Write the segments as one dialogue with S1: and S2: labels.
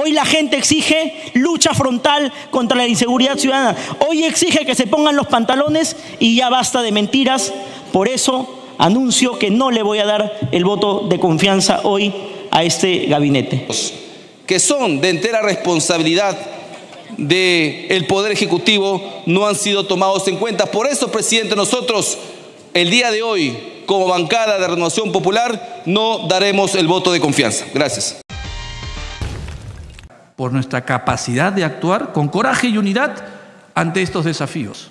S1: Hoy la gente exige lucha frontal contra la inseguridad ciudadana. Hoy exige que se pongan los pantalones y ya basta de mentiras. Por eso anuncio que no le voy a dar el voto de confianza hoy a este gabinete.
S2: Que son de entera responsabilidad del Poder Ejecutivo no han sido tomados en cuenta. Por eso, presidente, nosotros el día de hoy, como bancada de Renovación Popular, no daremos el voto de confianza. Gracias.
S3: Por nuestra capacidad de actuar con coraje y unidad ante estos desafíos.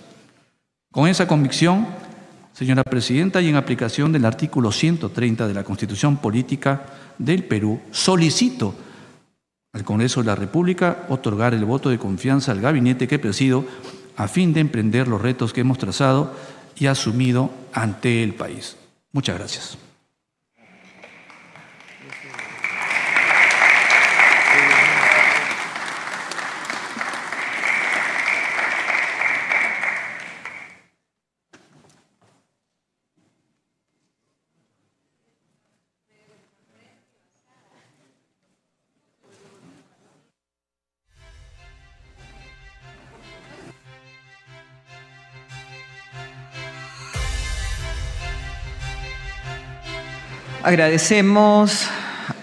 S3: Con esa convicción, señora presidenta, y en aplicación del artículo 130 de la Constitución Política del Perú, solicito al Congreso de la República otorgar el voto de confianza al gabinete que presido a fin de emprender los retos que hemos trazado y asumido ante el país. Muchas gracias.
S4: Agradecemos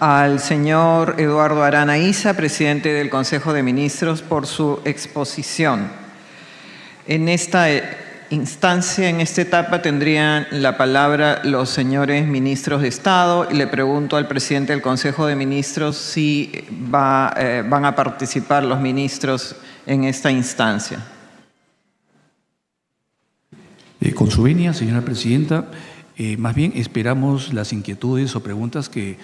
S4: al señor Eduardo Arana Issa, presidente del Consejo de Ministros, por su exposición. En esta instancia, en esta etapa, tendrían la palabra los señores ministros de Estado. Y le pregunto al presidente del Consejo de Ministros si van a participar los ministros en esta instancia.
S3: Con su venia, señora presidenta, más bien esperamos las inquietudes o preguntas que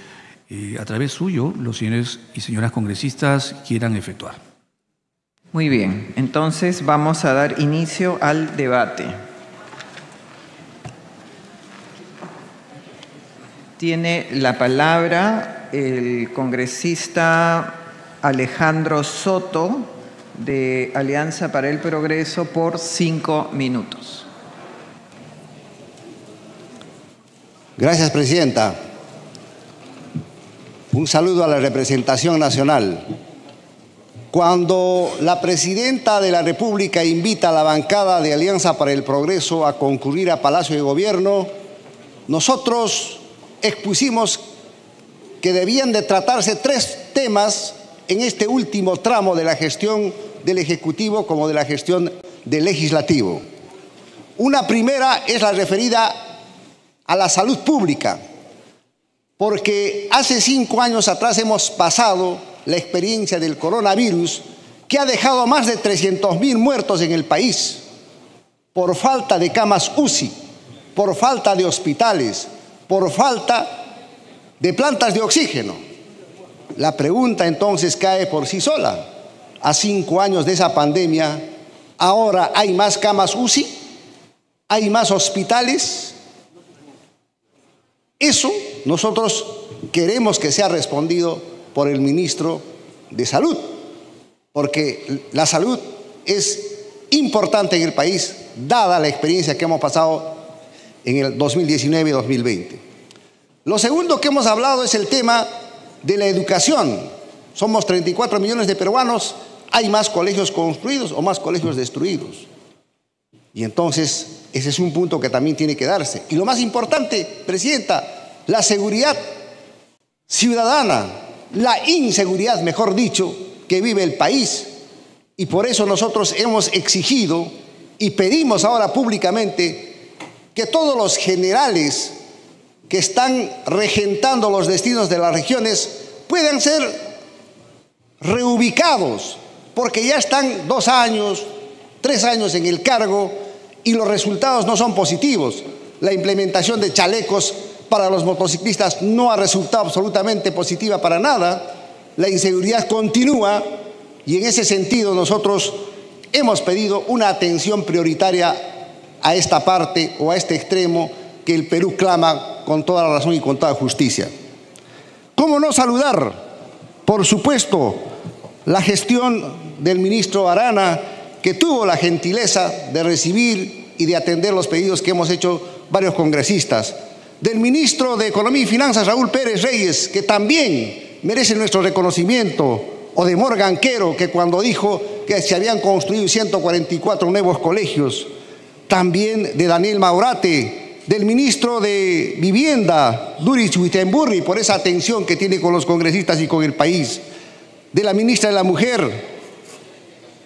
S3: a través suyo los señores y señoras congresistas quieran efectuar.
S4: Muy bien, entonces vamos a dar inicio al debate. Tiene la palabra el congresista Alejandro Soto, de Alianza para el Progreso, por 5 minutos.
S5: Gracias, presidenta. Un saludo a la representación nacional. Cuando la presidenta de la República invita a la bancada de Alianza para el Progreso a concurrir a Palacio de Gobierno, nosotros expusimos que debían de tratarse 3 temas en este último tramo de la gestión del Ejecutivo como de la gestión del Legislativo. Una primera es la referida a la salud pública, porque hace 5 años atrás hemos pasado la experiencia del coronavirus, que ha dejado más de 300.000 muertos en el país, por falta de camas UCI, por falta de hospitales, por falta de plantas de oxígeno. La pregunta entonces cae por sí sola. A 5 años de esa pandemia, ¿ahora hay más camas UCI? ¿Hay más hospitales? Eso nosotros queremos que sea respondido por el ministro de Salud, porque la salud es importante en el país, dada la experiencia que hemos pasado en el 2019 y 2020. Lo segundo que hemos hablado es el tema de la educación. Somos 34 millones de peruanos, ¿hay más colegios construidos o más colegios destruidos? Y entonces ese es un punto que también tiene que darse. Y lo más importante, presidenta, la seguridad ciudadana, la inseguridad, mejor dicho, que vive el país. Y por eso nosotros hemos exigido y pedimos ahora públicamente que todos los generales que están regentando los destinos de las regiones puedan ser reubicados, porque ya están 2 años, 3 años en el cargo y los resultados no son positivos. La implementación de chalecos para los motociclistas no ha resultado absolutamente positiva para nada. La inseguridad continúa y en ese sentido nosotros hemos pedido una atención prioritaria a esta parte o a este extremo que el Perú clama con toda la razón y con toda justicia. ¿Cómo no saludar, por supuesto, la gestión del ministro Arana, que tuvo la gentileza de recibir y de atender los pedidos que hemos hecho varios congresistas? Del ministro de Economía y Finanzas, Raúl Pérez Reyes, que también merece nuestro reconocimiento o de Morgan Quero, que cuando dijo que se habían construido 144 nuevos colegios, también de Daniel Maurate, del ministro de Vivienda, Duris Wittenburri, por esa atención que tiene con los congresistas y con el país, de la ministra de la Mujer,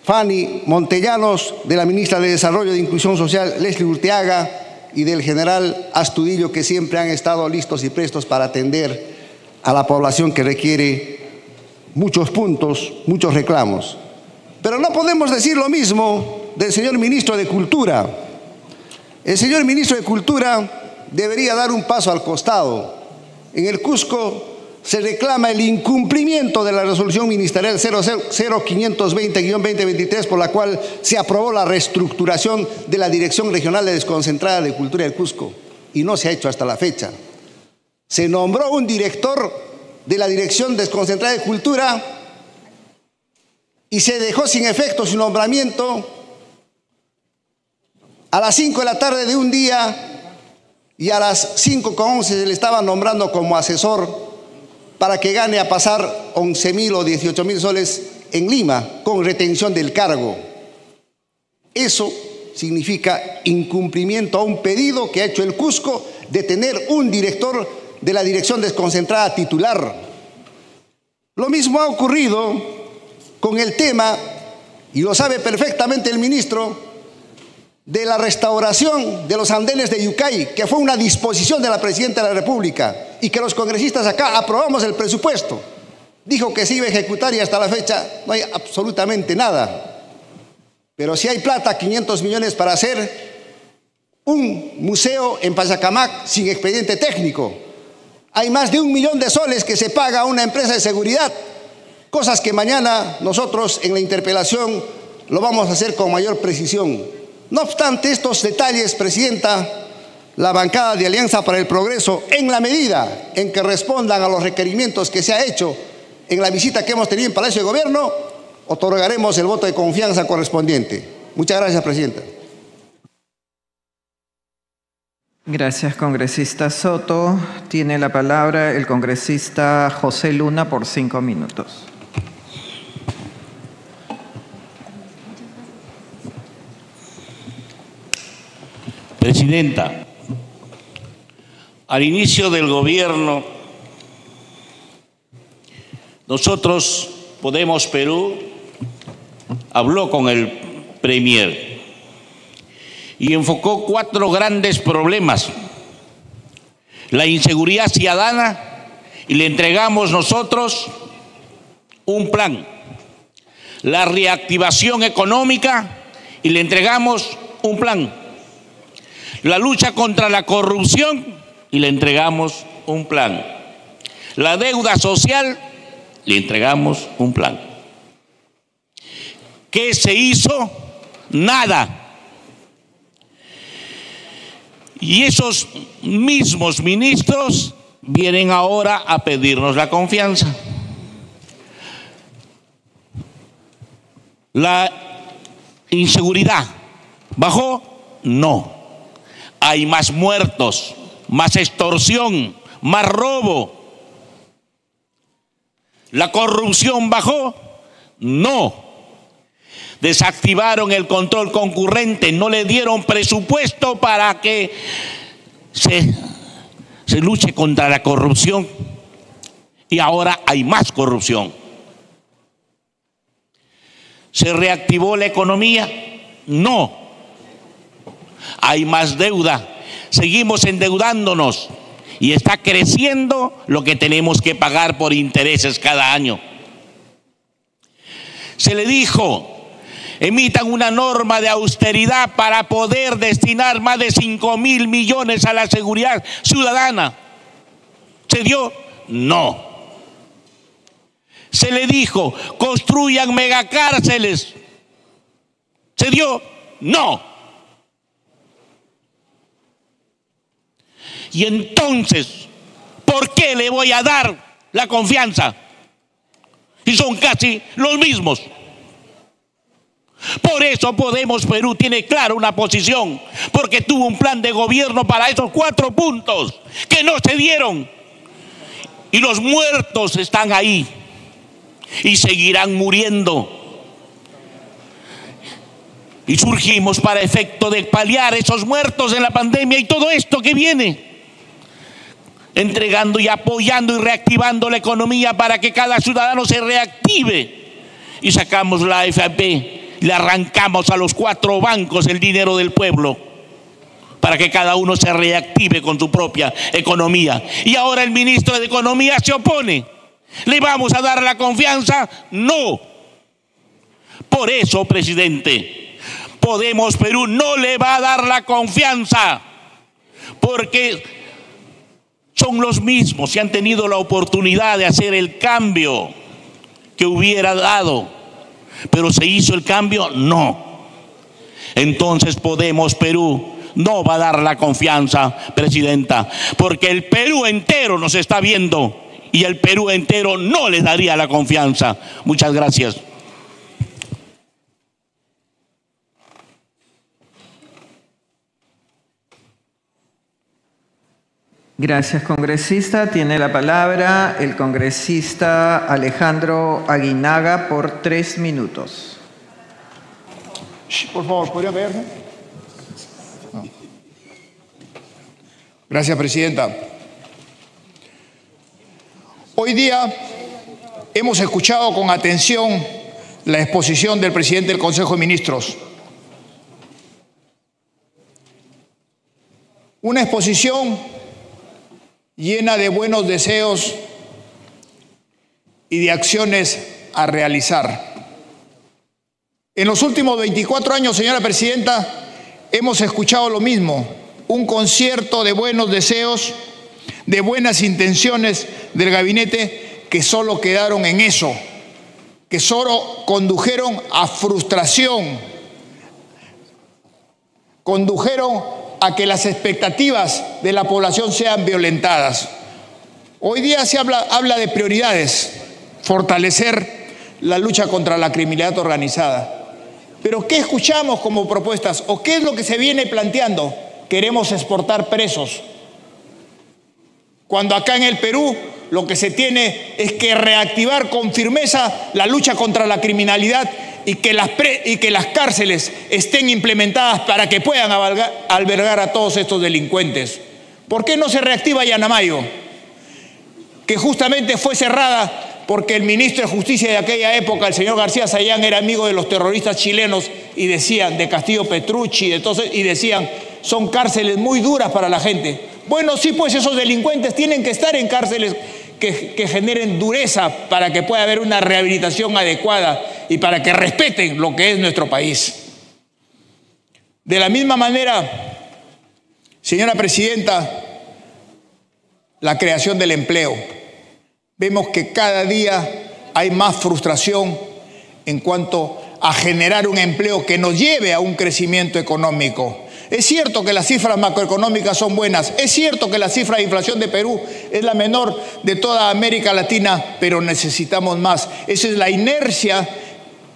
S5: Fanny Montellanos, de la ministra de Desarrollo e Inclusión Social, Leslie Urteaga, y del general Astudillo, que siempre han estado listos y prestos para atender a la población que requiere muchos puntos, muchos reclamos. Pero no podemos decir lo mismo del señor ministro de Cultura. El señor ministro de Cultura debería dar un paso al costado. En el Cusco se reclama el incumplimiento de la resolución ministerial 0520-2023, por la cual se aprobó la reestructuración de la Dirección Regional Desconcentrada de Cultura del Cusco, y no se ha hecho hasta la fecha. Se nombró un director de la Dirección Desconcentrada de Cultura y se dejó sin efecto su nombramiento a las 5 de la tarde de un día, y a las 5:11 se le estaba nombrando como asesor para que gane a pasar 11.000 o 18.000 soles en Lima con retención del cargo. Eso significa incumplimiento a un pedido que ha hecho el Cusco de tener un director de la Dirección Desconcentrada titular. Lo mismo ha ocurrido con el tema, y lo sabe perfectamente el ministro, de la restauración de los andenes de Yucay, que fue una disposición de la Presidenta de la República, y que los congresistas acá aprobamos el presupuesto. Dijo que se iba a ejecutar y hasta la fecha no hay absolutamente nada. Pero si hay plata, 500 millones para hacer un museo en Pachacamac sin expediente técnico. Hay más de 1 millón de soles que se paga a una empresa de seguridad, cosas que mañana nosotros en la interpelación lo vamos a hacer con mayor precisión. No obstante estos detalles, Presidenta, la bancada de Alianza para el Progreso, en la medida en que respondan a los requerimientos que se ha hecho en la visita que hemos tenido en Palacio de Gobierno, otorgaremos el voto de confianza correspondiente. Muchas gracias, Presidenta.
S4: Gracias, congresista Soto. Tiene la palabra el congresista José Luna por 5 minutos.
S6: Presidenta, al inicio del gobierno, nosotros, Podemos Perú, habló con el Premier y enfocó 4 grandes problemas: la inseguridad ciudadana, y le entregamos nosotros un plan; la reactivación económica, y le entregamos un plan; la lucha contra la corrupción, y le entregamos un plan; la deuda social, le entregamos un plan. ¿Qué se hizo? Nada. Y esos mismos ministros vienen ahora a pedirnos la confianza. ¿La inseguridad bajó? No. Hay más muertos, más extorsión, más robo. ¿La corrupción bajó? No. Desactivaron el control concurrente, no le dieron presupuesto para que se luche contra la corrupción, y ahora hay más corrupción. ¿Se reactivó la economía? No. Hay más deuda, seguimos endeudándonos y está creciendo lo que tenemos que pagar por intereses cada año. Se le dijo: emitan una norma de austeridad para poder destinar más de 5.000 millones a la seguridad ciudadana. ¿Se dio? No. Se le dijo: construyan megacárceles. ¿Se dio? No. Y entonces, ¿por qué le voy a dar la confianza? Y son casi los mismos. Por eso Podemos Perú tiene clara una posición, porque tuvo un plan de gobierno para esos 4 puntos que no se dieron. Y los muertos están ahí. y seguirán muriendo. Y surgimos para efecto de paliar esos muertos en la pandemia y todo esto que viene, entregando y apoyando y reactivando la economía para que cada ciudadano se reactive. Y sacamos la AFP, le arrancamos a los 4 bancos el dinero del pueblo para que cada uno se reactive con su propia economía. Y ahora el ministro de Economía se opone. ¿Le vamos a dar la confianza? No. Por eso, presidente, Podemos Perú no le va a dar la confianza, porque son los mismos que han tenido la oportunidad de hacer el cambio que hubiera dado, pero ¿se hizo el cambio? No. Entonces Podemos Perú no va a dar la confianza, presidenta, porque el Perú entero nos está viendo y el Perú entero no les daría la confianza. Muchas gracias.
S4: Gracias, congresista. Tiene la palabra el congresista Alejandro Aguinaga por 3 minutos.
S7: Por favor, ¿podría verme? Gracias, presidenta. Hoy día hemos escuchado con atención la exposición del presidente del Consejo de Ministros. Una exposición llena de buenos deseos y de acciones a realizar. En los últimos 24 años, señora presidenta, hemos escuchado lo mismo, un concierto de buenos deseos, de buenas intenciones del gabinete que solo quedaron en eso, que solo condujeron a frustración, condujeron a que las expectativas de la población sean violentadas. Hoy día se habla de prioridades, fortalecer la lucha contra la criminalidad organizada. Pero ¿qué escuchamos como propuestas? ¿O qué es lo que se viene planteando? Queremos exportar presos, cuando acá en el Perú lo que se tiene es que reactivar con firmeza la lucha contra la criminalidad y que las cárceles estén implementadas para que puedan albergar a todos estos delincuentes. ¿Por qué no se reactiva Yanamayo, que justamente fue cerrada porque el ministro de Justicia de aquella época, el señor García Sayán, era amigo de los terroristas chilenos y decían, de Castillo Petrucci, y decían, son cárceles muy duras para la gente? Bueno, sí, pues esos delincuentes tienen que estar en cárceles que generen dureza para que pueda haber una rehabilitación adecuada y para que respeten lo que es nuestro país. De la misma manera, señora presidenta, la creación del empleo. Vemos que cada día hay más frustración en cuanto a generar un empleo que nos lleve a un crecimiento económico. Es cierto que las cifras macroeconómicas son buenas, es cierto que la cifra de inflación de Perú es la menor de toda América Latina, pero necesitamos más. Esa es la inercia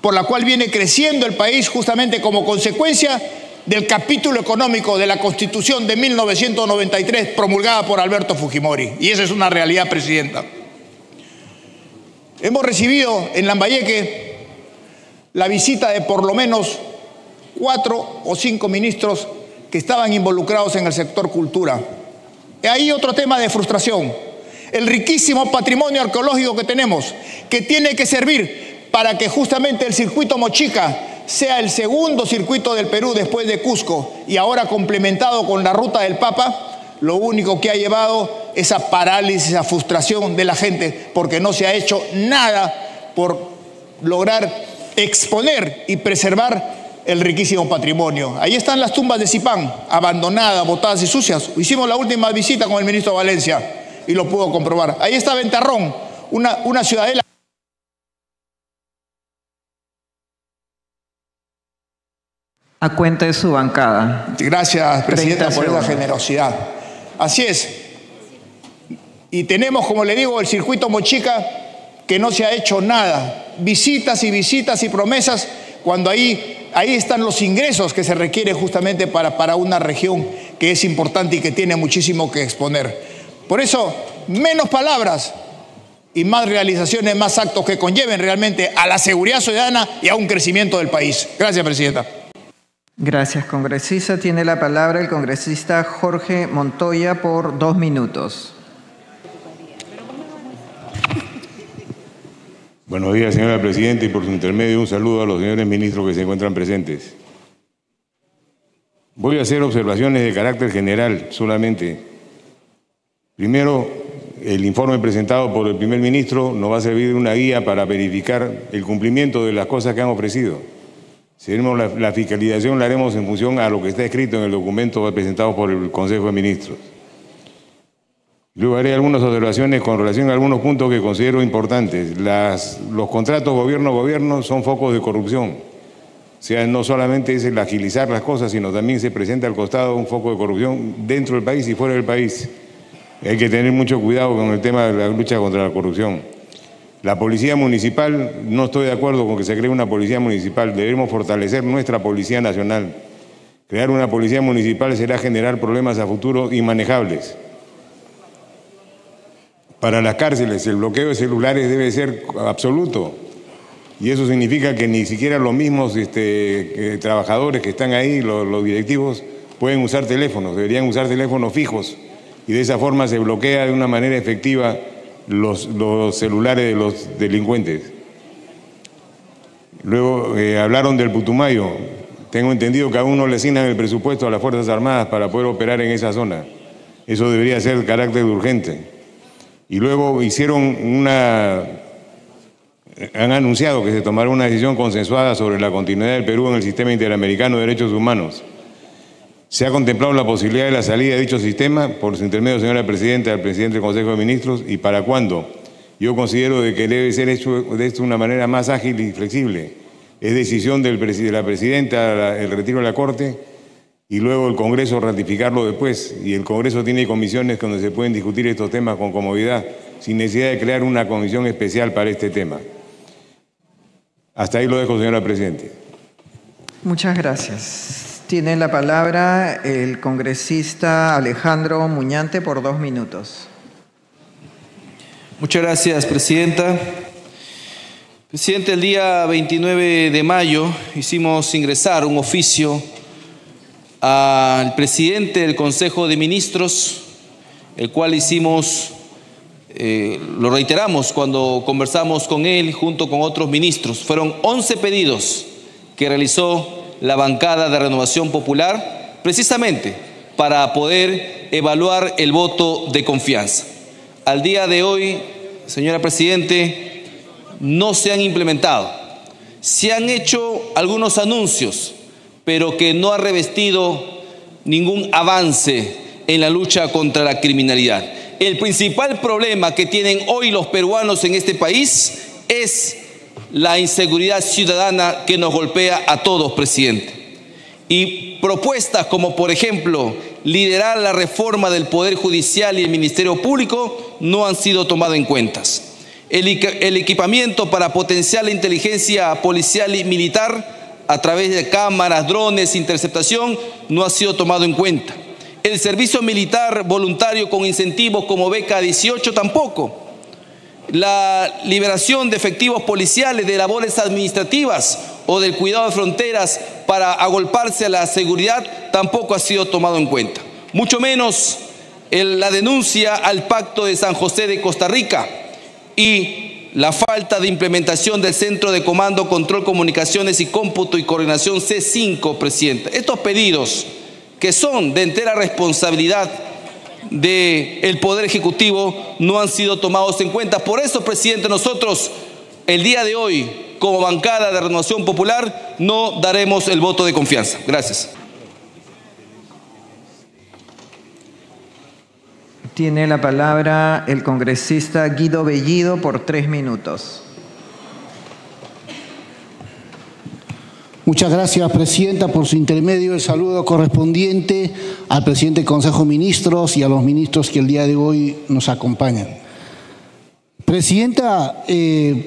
S7: por la cual viene creciendo el país, justamente como consecuencia del capítulo económico de la Constitución de 1993 promulgada por Alberto Fujimori. Y esa es una realidad, presidenta. Hemos recibido en Lambayeque la visita de por lo menos 4 o 5 ministros que estaban involucrados en el sector cultura. Y ahí otro tema de frustración. El riquísimo patrimonio arqueológico que tenemos, que tiene que servir para que justamente el circuito Mochica sea el segundo circuito del Perú después de Cusco y ahora complementado con la ruta del Papa, lo único que ha llevado es a parálisis, a frustración de la gente, porque no se ha hecho nada por lograr exponer y preservar el riquísimo patrimonio. Ahí están las tumbas de Zipán, abandonadas, botadas y sucias. Hicimos la última visita con el ministro Valencia y lo pudo comprobar. Ahí está Ventarrón, una ciudadela.
S4: A cuenta de su bancada.
S7: Gracias, presidenta, por esa generosidad. Así es. Y tenemos, como le digo, el circuito Mochica, que no se ha hecho nada. Visitas y promesas, cuando ahí están los ingresos que se requieren justamente para una región que es importante y que tiene muchísimo que exponer. Por eso, menos palabras y más realizaciones, más actos que conlleven realmente a la seguridad ciudadana y a un crecimiento del país. Gracias, presidenta.
S4: Gracias, congresista. Tiene la palabra el congresista Jorge Montoya por 2 minutos.
S8: Buenos días, señora presidenta, y por su intermedio un saludo a los señores ministros que se encuentran presentes. Voy a hacer observaciones de carácter general solamente. Primero, el informe presentado por el primer ministro nos va a servir de una guía para verificar el cumplimiento de las cosas que han ofrecido. La fiscalización la haremos en función a lo que está escrito en el documento presentado por el Consejo de Ministros. Luego haré algunas observaciones con relación a algunos puntos que considero importantes. Los contratos gobierno-gobierno son focos de corrupción. O sea, no solamente es el agilizar las cosas, sino también se presenta al costado un foco de corrupción dentro del país y fuera del país. Hay que tener mucho cuidado con el tema de la lucha contra la corrupción. La policía municipal, no estoy de acuerdo con que se cree una policía municipal. Debemos fortalecer nuestra policía nacional. Crear una policía municipal será generar problemas a futuro inmanejables. Para las cárceles, el bloqueo de celulares debe ser absoluto. Y eso significa que ni siquiera los mismos trabajadores que están ahí, los directivos, pueden usar teléfonos. Deberían usar teléfonos fijos. Y de esa forma se bloquea de una manera efectiva los celulares de los delincuentes. Luego hablaron del Putumayo. Tengo entendido que aún no le asignan el presupuesto a las Fuerzas Armadas para poder operar en esa zona. Eso debería ser de carácter urgente. Y luego han anunciado que se tomará una decisión consensuada sobre la continuidad del Perú en el sistema interamericano de derechos humanos. ¿Se ha contemplado la posibilidad de la salida de dicho sistema por su intermedio, señora presidenta, al presidente del Consejo de Ministros? ¿Y para cuándo? Yo considero de que debe ser hecho de esto de una manera más ágil y flexible. Es decisión de la presidenta el retiro de la Corte y luego el Congreso ratificarlo después. Y el Congreso tiene comisiones donde se pueden discutir estos temas con comodidad, sin necesidad de crear una comisión especial para este tema. Hasta ahí lo dejo, señora presidenta.
S4: Muchas gracias. Tiene la palabra el congresista Alejandro Muñante por 2 minutos.
S2: Muchas gracias, presidenta. Presidente, el día 29 de mayo hicimos ingresar un oficio al presidente del Consejo de Ministros, el cual lo reiteramos cuando conversamos con él junto con otros ministros. Fueron 11 pedidos que realizó la bancada de Renovación Popular, precisamente para poder evaluar el voto de confianza. Al día de hoy, señora presidente, no se han implementado. Se han hecho algunos anuncios, pero que no ha revestido ningún avance en la lucha contra la criminalidad. El principal problema que tienen hoy los peruanos en este país es la inseguridad ciudadana que nos golpea a todos, presidente. Y propuestas como, por ejemplo, liderar la reforma del Poder Judicial y el Ministerio Público no han sido tomadas en cuenta. El equipamiento para potenciar la inteligencia policial y militar a través de cámaras, drones, interceptación, no ha sido tomado en cuenta. El servicio militar voluntario con incentivos como beca 18 tampoco. La liberación de efectivos policiales de labores administrativas o del cuidado de fronteras para agolparse a la seguridad tampoco ha sido tomado en cuenta. Mucho menos la denuncia al Pacto de San José de Costa Rica y la falta de implementación del Centro de Comando, Control, Comunicaciones y Cómputo y Coordinación C5, presidente. Estos pedidos, que son de entera responsabilidad del Poder Ejecutivo, no han sido tomados en cuenta. Por eso, presidente, nosotros el día de hoy, como bancada de Renovación Popular, no daremos el voto de confianza. Gracias.
S4: Tiene la palabra el congresista Guido Bellido por 3 minutos.
S9: Muchas gracias, presidenta. Por su intermedio, el saludo correspondiente al presidente del Consejo de Ministros y a los ministros que el día de hoy nos acompañan. Presidenta,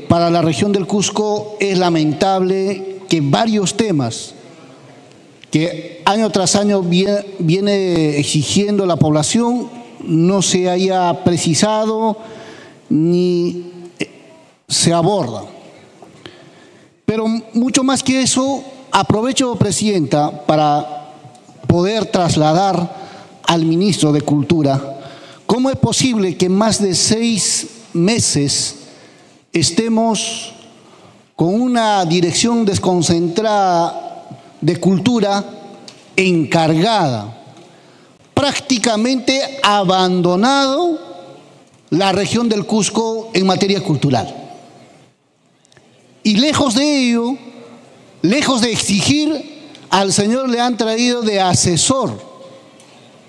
S9: para la región del Cusco es lamentable que varios temas que año tras año viene exigiendo la población no se haya precisado ni se aborda. Pero mucho más que eso, aprovecho, Presidenta, para poder trasladar al ministro de Cultura cómo es posible que en más de 6 meses estemos con una dirección desconcentrada de cultura encargada, prácticamente abandonado la región del Cusco en materia cultural. Y lejos de ello, lejos de exigir, al señor le han traído de asesor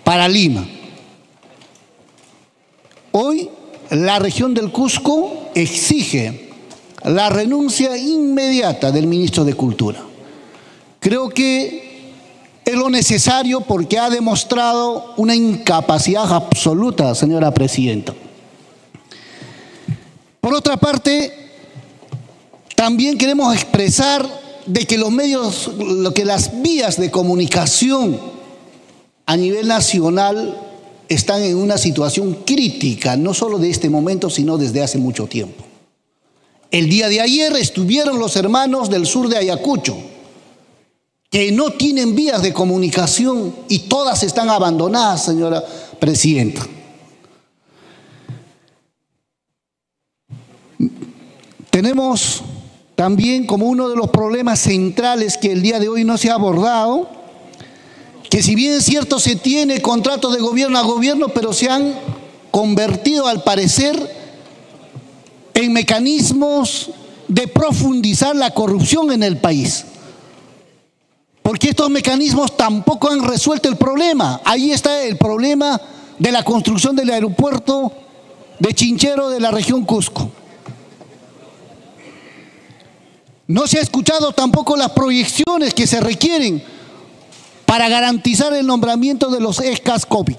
S9: para Lima. Hoy la región del Cusco exige la renuncia inmediata del ministro de Cultura. Creo que es lo necesario porque ha demostrado una incapacidad absoluta, señora Presidenta. Por otra parte, también queremos expresar de que los medios, las vías de comunicación a nivel nacional están en una situación crítica, no solo de este momento, sino desde hace mucho tiempo. El día de ayer estuvieron los hermanos del sur de Ayacucho, que no tienen vías de comunicación y todas están abandonadas, señora Presidenta. Tenemos también como uno de los problemas centrales que el día de hoy no se ha abordado, que si bien es cierto se tiene contratos de gobierno a gobierno, pero se han convertido al parecer en mecanismos de profundizar la corrupción en el país. Porque estos mecanismos tampoco han resuelto el problema. Ahí está el problema de la construcción del aeropuerto de Chinchero de la región Cusco. No se ha escuchado tampoco las proyecciones que se requieren para garantizar el nombramiento de los ESCAS COVID,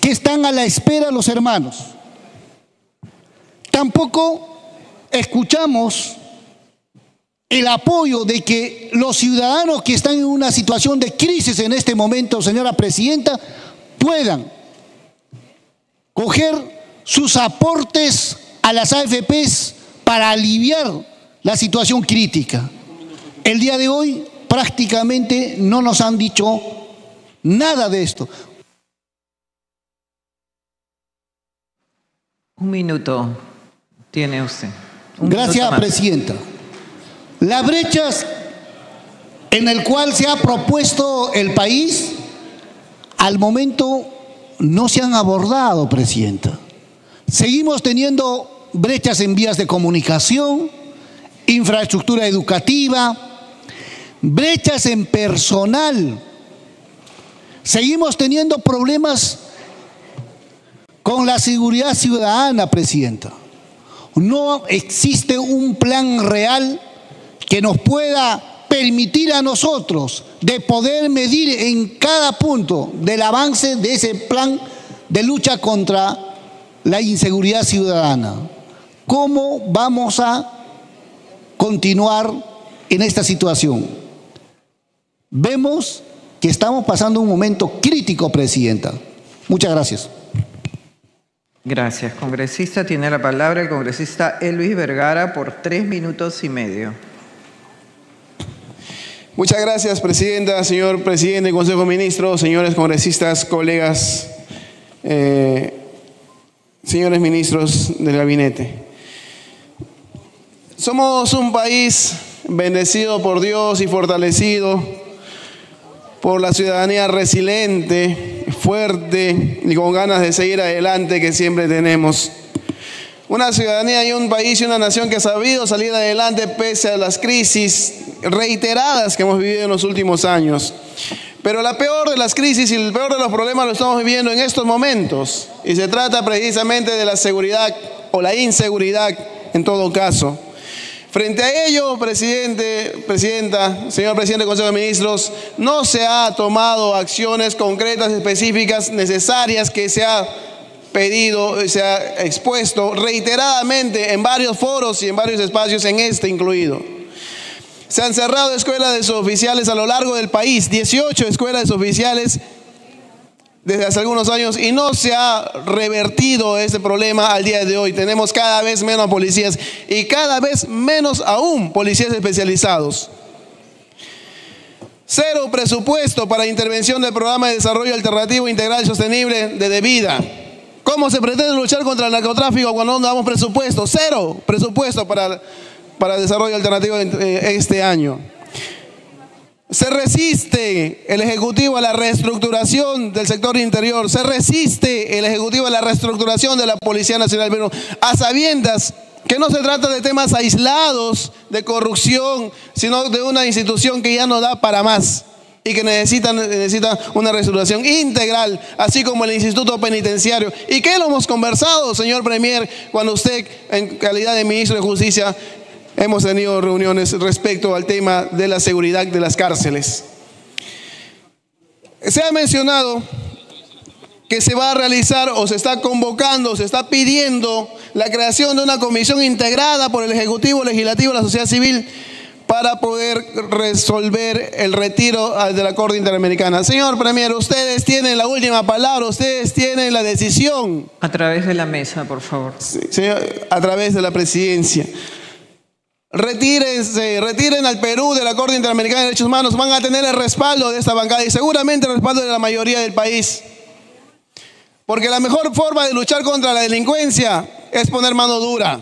S9: que están a la espera los hermanos. Tampoco escuchamos el apoyo de que los ciudadanos que están en una situación de crisis en este momento, señora Presidenta, puedan coger sus aportes a las AFPs para aliviar la situación crítica. El día de hoy prácticamente no nos han dicho nada de esto.
S4: Un minuto tiene usted.
S9: Gracias, Presidenta. Las brechas en el cual se ha propuesto el país, al momento no se han abordado, Presidenta. Seguimos teniendo brechas en vías de comunicación, infraestructura educativa, brechas en personal. Seguimos teniendo problemas con la seguridad ciudadana, Presidenta. No existe un plan real que nos pueda permitir a nosotros de poder medir en cada punto del avance de ese plan de lucha contra la inseguridad ciudadana. ¿Cómo vamos a continuar en esta situación? Vemos que estamos pasando un momento crítico, Presidenta. Muchas gracias.
S4: Gracias, congresista. Tiene la palabra el congresista Elvis Vergara por 3 minutos y medio.
S10: Muchas gracias, Presidenta, señor Presidente del Consejo de Ministros, señores congresistas, colegas, señores ministros del gabinete. Somos un país bendecido por Dios y fortalecido por la ciudadanía resiliente, fuerte y con ganas de seguir adelante que siempre tenemos. Una ciudadanía y un país y una nación que ha sabido salir adelante pese a las crisis reiteradas que hemos vivido en los últimos años. Pero la peor de las crisis y el peor de los problemas lo estamos viviendo en estos momentos. Y se trata precisamente de la seguridad o la inseguridad en todo caso. Frente a ello, Presidenta, señor Presidente del Consejo de Ministros, no se ha tomado acciones concretas, específicas, necesarias que se ha pedido, se ha expuesto reiteradamente en varios foros y en varios espacios, en este incluido. Se han cerrado escuelas de suboficiales a lo largo del país, 18 escuelas de suboficiales desde hace algunos años y no se ha revertido ese problema al día de hoy. Tenemos cada vez menos policías y cada vez menos aún policías especializados. Cero presupuesto para intervención del Programa de Desarrollo Alternativo Integral y Sostenible de Debida. ¿Cómo se pretende luchar contra el narcotráfico cuando no damos presupuesto? Cero presupuesto para desarrollo alternativo este año. Se resiste el Ejecutivo a la reestructuración del sector interior, se resiste el Ejecutivo a la reestructuración de la Policía Nacional, pero a sabiendas que no se trata de temas aislados de corrupción, sino de una institución que ya no da para más y que necesita una reestructuración integral, así como el Instituto Penitenciario. ¿Y qué lo hemos conversado, señor Premier, cuando usted, en calidad de Ministro de Justicia, hemos tenido reuniones respecto al tema de la seguridad de las cárceles? Se ha mencionado que se va a realizar o se está convocando, se está pidiendo la creación de una comisión integrada por el Ejecutivo, Legislativo y la sociedad civil para poder resolver el retiro de la Corte Interamericana. Señor Premier, ustedes tienen la última palabra, ustedes tienen la decisión.
S4: A través de la mesa, por favor.
S10: Sí, señor, a través de la presidencia. Retiren al Perú de la Corte Interamericana de Derechos Humanos, van a tener el respaldo de esta bancada y seguramente el respaldo de la mayoría del país. Porque la mejor forma de luchar contra la delincuencia es poner mano dura.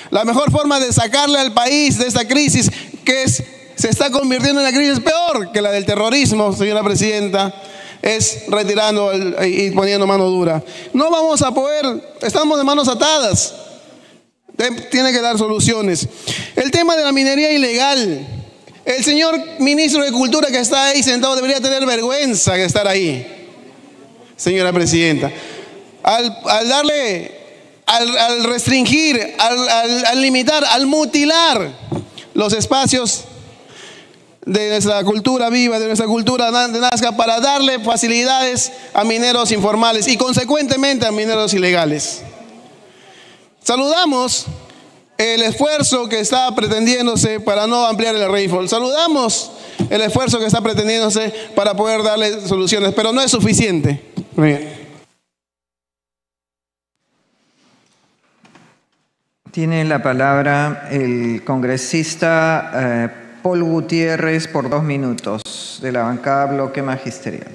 S10: La mejor forma de sacarle al país de esta crisis, se está convirtiendo en una crisis peor que la del terrorismo, señora presidenta, es retirando y poniendo mano dura. No vamos a poder, estamos de manos atadas. Tiene que dar soluciones. El tema de la minería ilegal. El señor ministro de Cultura que está ahí sentado debería tener vergüenza de estar ahí, señora presidenta. Al restringir, al limitar, al mutilar los espacios de nuestra cultura viva, de nuestra cultura de Nazca, para darle facilidades a mineros informales y consecuentemente a mineros ilegales. Saludamos el esfuerzo que está pretendiéndose para no ampliar el rainfall. Saludamos el esfuerzo que está pretendiéndose para poder darle soluciones, pero no es suficiente.
S4: Tiene la palabra el congresista Paul Gutiérrez por 2 minutos, de la bancada Bloque Magisterial.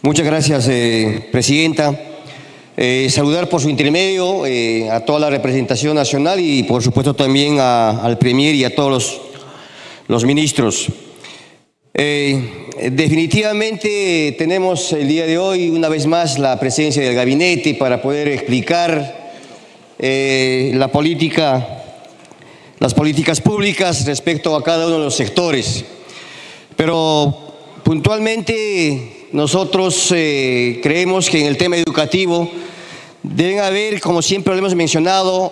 S11: Muchas gracias, presidenta. Saludar por su intermedio a toda la representación nacional y por supuesto también al Premier y a todos los ministros. Definitivamente tenemos el día de hoy una vez más la presencia del gabinete para poder explicar las políticas públicas respecto a cada uno de los sectores. Pero puntualmente nosotros creemos que en el tema educativo deben haber, como siempre lo hemos mencionado,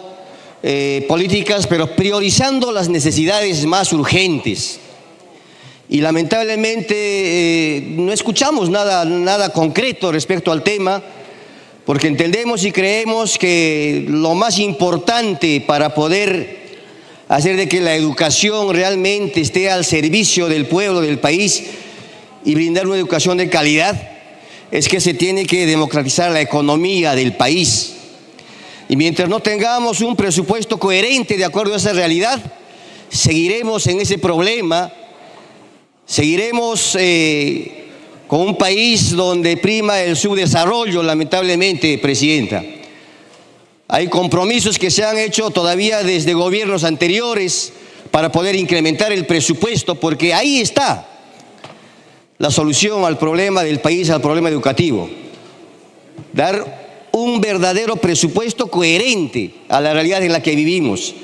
S11: políticas, pero priorizando las necesidades más urgentes. Y lamentablemente no escuchamos nada concreto respecto al tema, porque entendemos y creemos que lo más importante para poder hacer de que la educación realmente esté al servicio del pueblo, del país, y brindar una educación de calidad, es que se tiene que democratizar la economía del país. Y mientras no tengamos un presupuesto coherente de acuerdo a esa realidad, seguiremos en ese problema. Seguiremos con un país donde prima el subdesarrollo, lamentablemente, presidenta. Hay compromisos que se han hecho todavía desde gobiernos anteriores para poder incrementar el presupuesto, porque ahí está la solución al problema del país, al problema educativo. Dar un verdadero presupuesto coherente a la realidad en la que vivimos.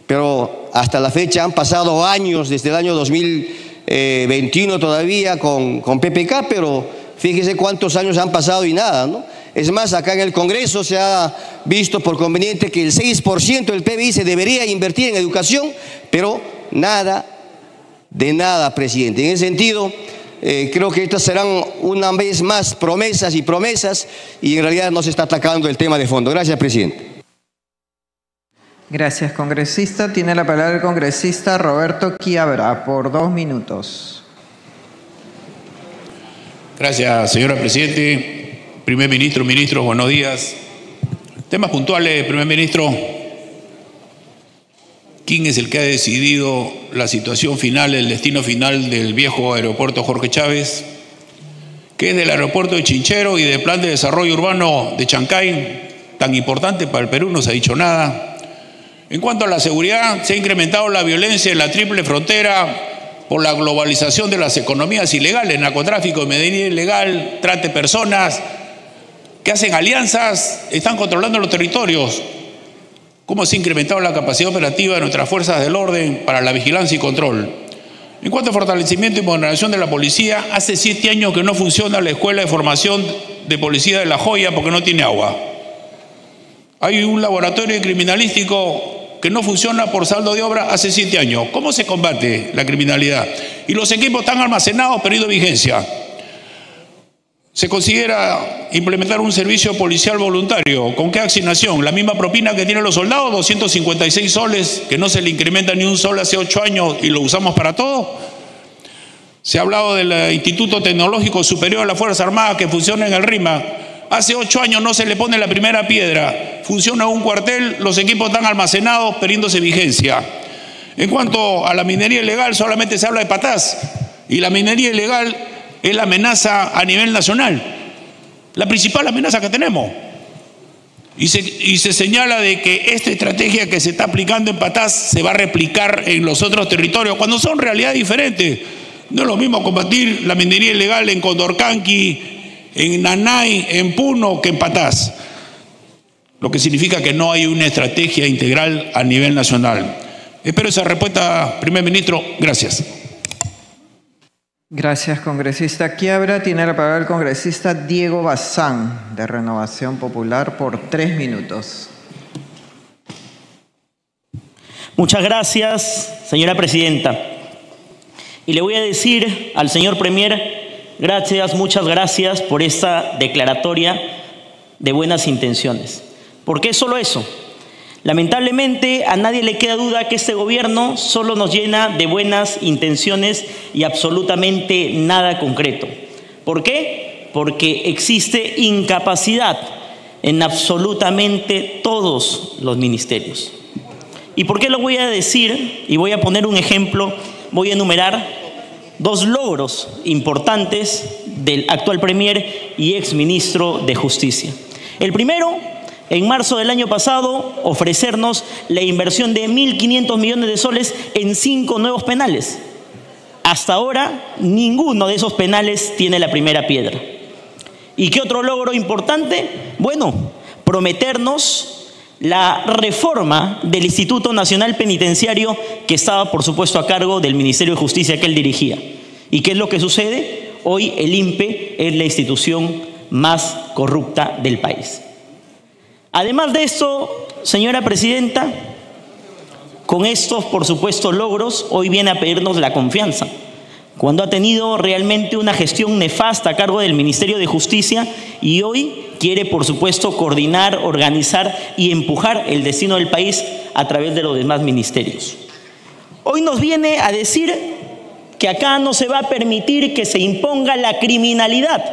S11: Pero hasta la fecha han pasado años, desde el año 2021 todavía con PPK, pero fíjese cuántos años han pasado y nada, ¿no? Es más, acá en el Congreso se ha visto por conveniente que el 6% del PBI se debería invertir en educación, pero nada de nada, presidente. En ese sentido, creo que estas serán una vez más promesas y promesas, y en realidad no se está atacando el tema de fondo. Gracias, presidente.
S4: Gracias, congresista. Tiene la palabra el congresista Roberto Quiabra por 2 minutos.
S12: Gracias, señora Presidente. Primer Ministro, ministros, buenos días. Temas puntuales, Primer Ministro. ¿Quién es el que ha decidido la situación final, el destino final del viejo aeropuerto Jorge Chávez? ¿Qué es del aeropuerto de Chinchero y del plan de desarrollo urbano de Chancay, tan importante para el Perú? No se ha dicho nada. En cuanto a la seguridad, se ha incrementado la violencia en la triple frontera por la globalización de las economías ilegales, narcotráfico, minería ilegal, trata de personas, que hacen alianzas, están controlando los territorios. ¿Cómo se ha incrementado la capacidad operativa de nuestras fuerzas del orden para la vigilancia y control? En cuanto a fortalecimiento y modernización de la policía, hace 7 años que no funciona la Escuela de Formación de Policía de La Joya porque no tiene agua. Hay un laboratorio criminalístico que no funciona por saldo de obra hace 7 años. ¿Cómo se combate la criminalidad? Y los equipos están almacenados, periodo de vigencia. ¿Se considera implementar un servicio policial voluntario? ¿Con qué asignación? ¿La misma propina que tienen los soldados? 256 soles, que no se le incrementa ni un sol hace 8 años y lo usamos para todo. Se ha hablado del Instituto Tecnológico Superior de las Fuerzas Armadas que funciona en el RIMA. Hace 8 años no se le pone la primera piedra. Funciona un cuartel, los equipos están almacenados, perdiéndose vigencia. En cuanto a la minería ilegal, solamente se habla de Patás. Y la minería ilegal es la amenaza a nivel nacional, la principal amenaza que tenemos. Y se señala de que esta estrategia que se está aplicando en Patás se va a replicar en los otros territorios, cuando son realidades diferentes. No es lo mismo combatir la minería ilegal en Condorcanqui, en Nanay, en Puno, que en Patás. Lo que significa que no hay una estrategia integral a nivel nacional. Espero esa respuesta, Primer Ministro. Gracias.
S4: Gracias, congresista Quiabra. Tiene la palabra el congresista Diego Bazán, de Renovación Popular, por 3 minutos.
S1: Muchas gracias, señora presidenta. Y le voy a decir al señor Premier, gracias, muchas gracias por esta declaratoria de buenas intenciones. ¿Por qué solo eso? Lamentablemente a nadie le queda duda que este gobierno solo nos llena de buenas intenciones y absolutamente nada concreto. ¿Por qué? Porque existe incapacidad en absolutamente todos los ministerios. ¿Y por qué lo voy a decir? Y voy a poner un ejemplo, voy a enumerar 2 logros importantes del actual Premier y exministro de Justicia. El primero, en marzo del año pasado, ofrecernos la inversión de 1.500 millones de soles en 5 nuevos penales. Hasta ahora, ninguno de esos penales tiene la primera piedra. ¿Y qué otro logro importante? Bueno, prometernos la reforma del Instituto Nacional Penitenciario que estaba, por supuesto, a cargo del Ministerio de Justicia que él dirigía. ¿Y qué es lo que sucede? Hoy el INPE es la institución más corrupta del país. Además de esto, señora presidenta, con estos, por supuesto, logros, hoy viene a pedirnos la confianza. Cuando ha tenido realmente una gestión nefasta a cargo del Ministerio de Justicia y hoy quiere, por supuesto, coordinar, organizar y empujar el destino del país a través de los demás ministerios. Hoy nos viene a decir que acá no se va a permitir que se imponga la criminalidad.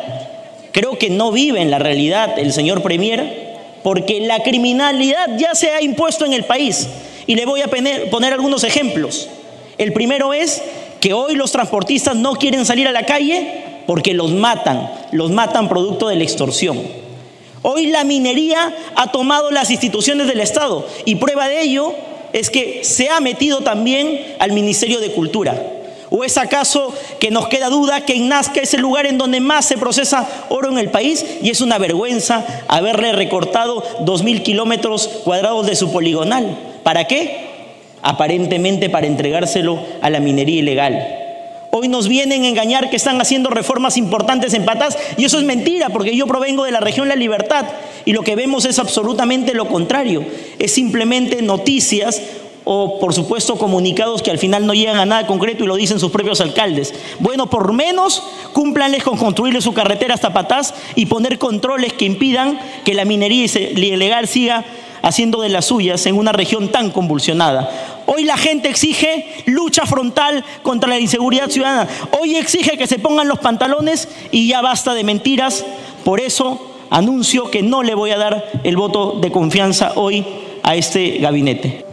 S1: Creo que no vive en la realidad el señor Premier, porque la criminalidad ya se ha impuesto en el país. Y le voy a poner algunos ejemplos. El primero es que hoy los transportistas no quieren salir a la calle porque los matan producto de la extorsión. Hoy la minería ha tomado las instituciones del Estado y prueba de ello es que se ha metido también al Ministerio de Cultura. ¿O es acaso que nos queda duda que en Nazca es el lugar en donde más se procesa oro en el país? Y es una vergüenza haberle recortado 2.000 kilómetros cuadrados de su poligonal. ¿Para qué? Aparentemente para entregárselo a la minería ilegal. Hoy nos vienen a engañar que están haciendo reformas importantes en Patás y eso es mentira, porque yo provengo de la región La Libertad y lo que vemos es absolutamente lo contrario. Es simplemente noticias o, por supuesto, comunicados que al final no llegan a nada concreto y lo dicen sus propios alcaldes. Bueno, por menos cúmplanles con construirle su carretera hasta Patás y poner controles que impidan que la minería ilegal siga haciendo de las suyas en una región tan convulsionada. Hoy la gente exige lucha frontal contra la inseguridad ciudadana. Hoy exige que se pongan los pantalones y ya basta de mentiras. Por eso anuncio que no le voy a dar el voto de confianza hoy a este gabinete.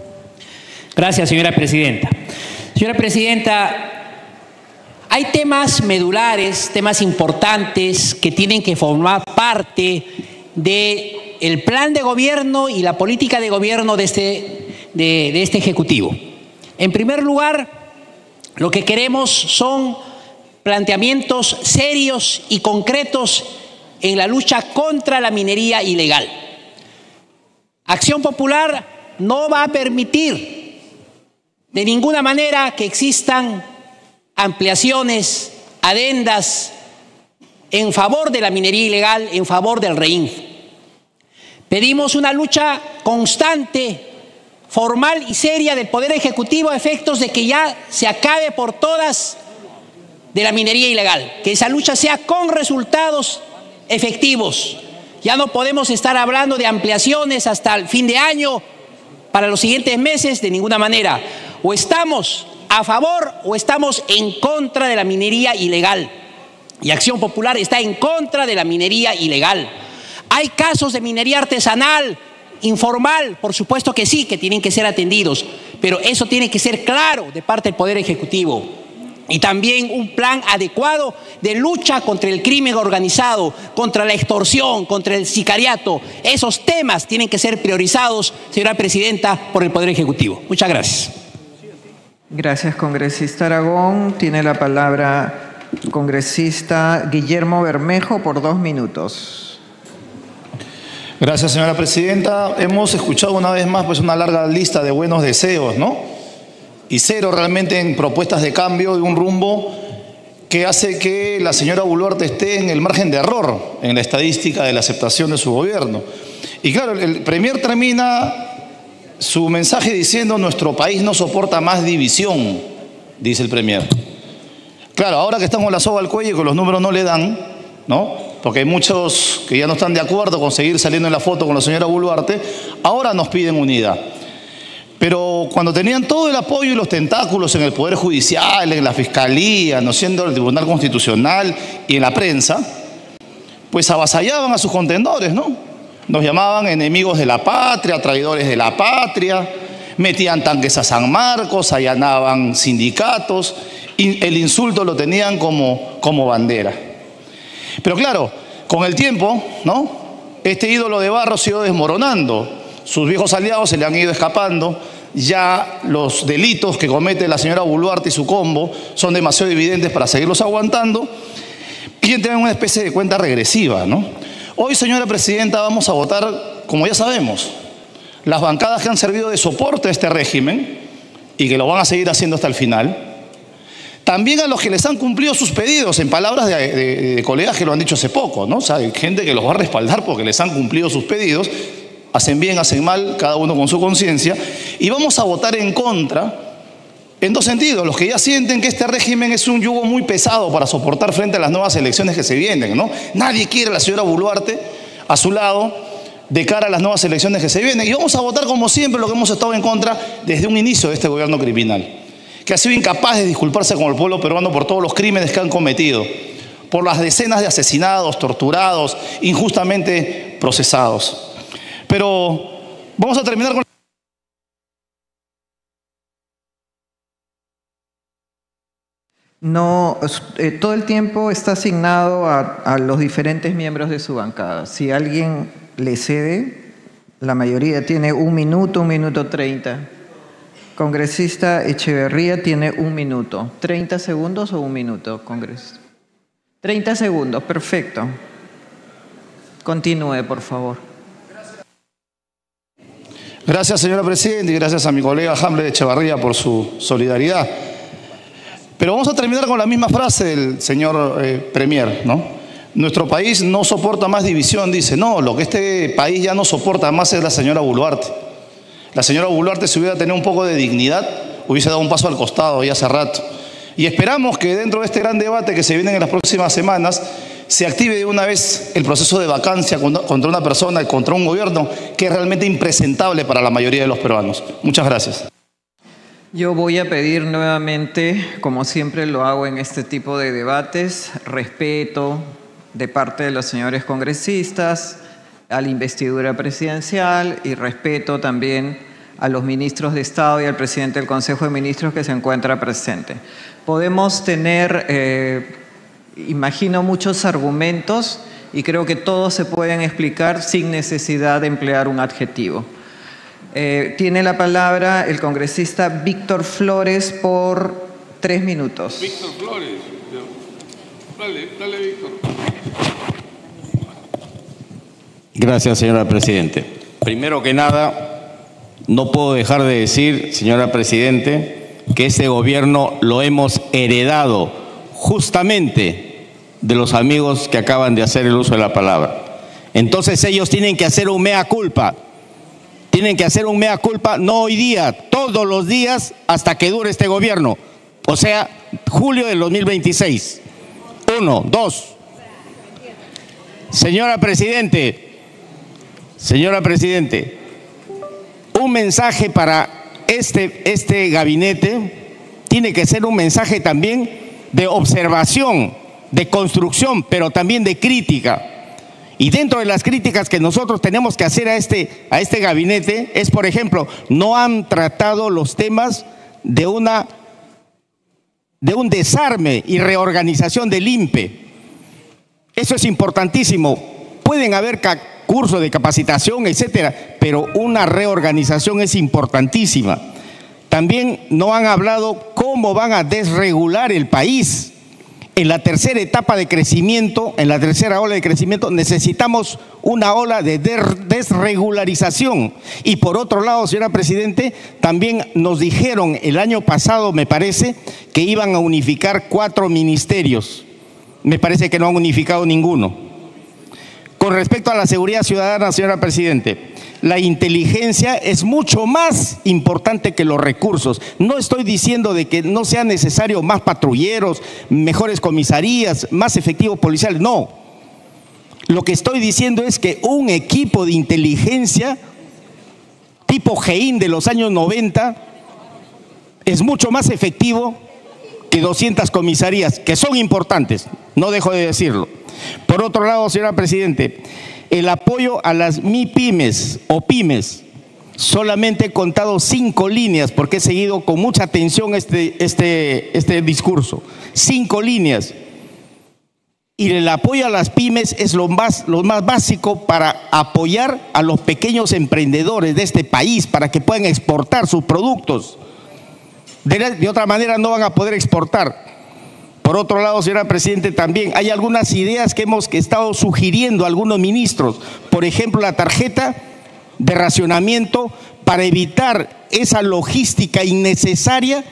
S13: Gracias, señora presidenta. Señora presidenta, hay temas medulares, temas importantes que tienen que formar parte del plan de gobierno y la política de gobierno de este Ejecutivo. En primer lugar, lo que queremos son planteamientos serios y concretos en la lucha contra la minería ilegal. Acción Popular no va a permitir de ninguna manera que existan ampliaciones, adendas en favor de la minería ilegal, en favor del REINF. Pedimos una lucha constante, formal y seria del Poder Ejecutivo a efectos de que ya se acabe por todas de la minería ilegal, que esa lucha sea con resultados efectivos. Ya no podemos estar hablando de ampliaciones hasta el fin de año, para los siguientes meses, de ninguna manera. O estamos a favor o estamos en contra de la minería ilegal. Y Acción Popular está en contra de la minería ilegal. Hay casos de minería artesanal, informal, por supuesto que sí, que tienen que ser atendidos, pero eso tiene que ser claro de parte del Poder Ejecutivo. Y también un plan adecuado de lucha contra el crimen organizado, contra la extorsión, contra el sicariato. Esos temas tienen que ser priorizados, señora presidenta, por el Poder Ejecutivo. Muchas gracias.
S4: Gracias, congresista Aragón. Tiene la palabra congresista Guillermo Bermejo por 2 minutos.
S14: Gracias, señora presidenta. Hemos escuchado una vez más pues una larga lista de buenos deseos, ¿no? Y cero realmente en propuestas de cambio de un rumbo que hace que la señora Boluarte esté en el margen de error en la estadística de la aceptación de su gobierno. Y claro, el premier termina su mensaje diciendo: nuestro país no soporta más división, dice el premier. Claro, ahora que estamos con la soga al cuello y que los números no le dan, ¿no? Porque hay muchos que ya no están de acuerdo con seguir saliendo en la foto con la señora Boluarte, ahora nos piden unidad. Pero cuando tenían todo el apoyo y los tentáculos en el Poder Judicial, en la Fiscalía, no siendo el Tribunal Constitucional y en la prensa, pues avasallaban a sus contendores, ¿no? Nos llamaban enemigos de la patria, traidores de la patria, metían tanques a San Marcos, allanaban sindicatos, y el insulto lo tenían como bandera. Pero claro, con el tiempo, ¿no? Este ídolo de barro se ha ido desmoronando. Sus viejos aliados se le han ido escapando. Ya los delitos que comete la señora Boluarte y su combo son demasiado evidentes para seguirlos aguantando. Y entran en una especie de cuenta regresiva, ¿no? Hoy, señora presidenta, vamos a votar, como ya sabemos, las bancadas que han servido de soporte a este régimen y que lo van a seguir haciendo hasta el final. También a los que les han cumplido sus pedidos, en palabras de colegas que lo han dicho hace poco, ¿no? O sea, hay gente que los va a respaldar porque les han cumplido sus pedidos. Hacen bien, hacen mal, cada uno con su conciencia. Y vamos a votar en contra en 2 sentidos. Los que ya sienten que este régimen es un yugo muy pesado para soportar frente a las nuevas elecciones que se vienen, ¿no? Nadie quiere a la señora Boluarte a su lado de cara a las nuevas elecciones que se vienen. Y vamos a votar como siempre lo que hemos estado en contra desde un inicio de este gobierno criminal, que ha sido incapaz de disculparse con el pueblo peruano por todos los crímenes que han cometido, por las decenas de asesinados, torturados, injustamente procesados. Pero vamos a terminar con...
S4: No, todo el tiempo está asignado a los diferentes miembros de su bancada. Si alguien le cede, la mayoría tiene 1 minuto, 1 minuto 30. Congresista Echeverría tiene 1 minuto. ¿30 segundos o 1 minuto, congresista? 30 segundos, perfecto. Continúe, por favor.
S14: Gracias, señora presidenta, y gracias a mi colega Hamlet Echeverría por su solidaridad. Pero vamos a terminar con la misma frase del señor premier, ¿no? Nuestro país no soporta más división, dice. No, lo que este país ya no soporta más es la señora Boluarte. La señora Boluarte, si hubiera tenido un poco de dignidad, hubiese dado un paso al costado ya hace rato. Y esperamos que dentro de este gran debate que se viene en las próximas semanas, se active de una vez el proceso de vacancia contra una persona y contra un gobierno que es realmente impresentable para la mayoría de los peruanos. Muchas gracias.
S4: Yo voy a pedir nuevamente, como siempre lo hago en este tipo de debates, respeto de parte de los señores congresistas a la investidura presidencial y respeto también a los ministros de Estado y al presidente del Consejo de Ministros que se encuentra presente. Podemos tener, imagino, muchos argumentos y creo que todos se pueden explicar sin necesidad de emplear un adjetivo. Tiene la palabra el congresista Víctor Flores por 3 minutos.
S12: Víctor Flores. Dale, Víctor.
S6: Gracias, señora Presidente. Primero que nada, no puedo dejar de decir, señora Presidente, que este gobierno lo hemos heredado justamente de los amigos que acaban de hacer el uso de la palabra. Entonces ellos tienen que hacer un mea culpa. Tienen que hacer un mea culpa, no hoy día, todos los días hasta que dure este gobierno. O sea, julio del 2026. 1, 2. Señora Presidente, un mensaje para este gabinete tiene que ser un mensaje también de observación, de construcción, pero también de crítica. Y dentro de las críticas que nosotros tenemos que hacer a este gabinete es, por ejemplo, no han tratado los temas de un desarme y reorganización del INPE. Eso es importantísimo. Pueden haber cursos de capacitación, etcétera, pero una reorganización es importantísima. También no han hablado cómo van a desregular el país. En la tercera etapa de crecimiento, en la tercera ola de crecimiento, necesitamos una ola de desregularización. Y por otro lado, señora Presidente, también nos dijeron el año pasado, me parece, que iban a unificar 4 ministerios. Me parece que no han unificado ninguno. Con respecto a la seguridad ciudadana, señora Presidente, la inteligencia es mucho más importante que los recursos. No estoy diciendo de que no sea necesario más patrulleros, mejores comisarías, más efectivos policiales, no. Lo que estoy diciendo es que un equipo de inteligencia tipo GEIN de los años 90 es mucho más efectivo que 200 comisarías, que son importantes, no dejo de decirlo. Por otro lado, señora Presidente, el apoyo a las MIPYMES o pymes, solamente he contado 5 líneas porque he seguido con mucha atención este discurso. 5 líneas. Y el apoyo a las pymes es lo más básico para apoyar a los pequeños emprendedores de este país para que puedan exportar sus productos. De otra manera no van a poder exportar. Por otro lado, señora Presidente, también hay algunas ideas que hemos estado sugiriendo a algunos ministros. Por ejemplo, la tarjeta de racionamiento para evitar esa logística innecesaria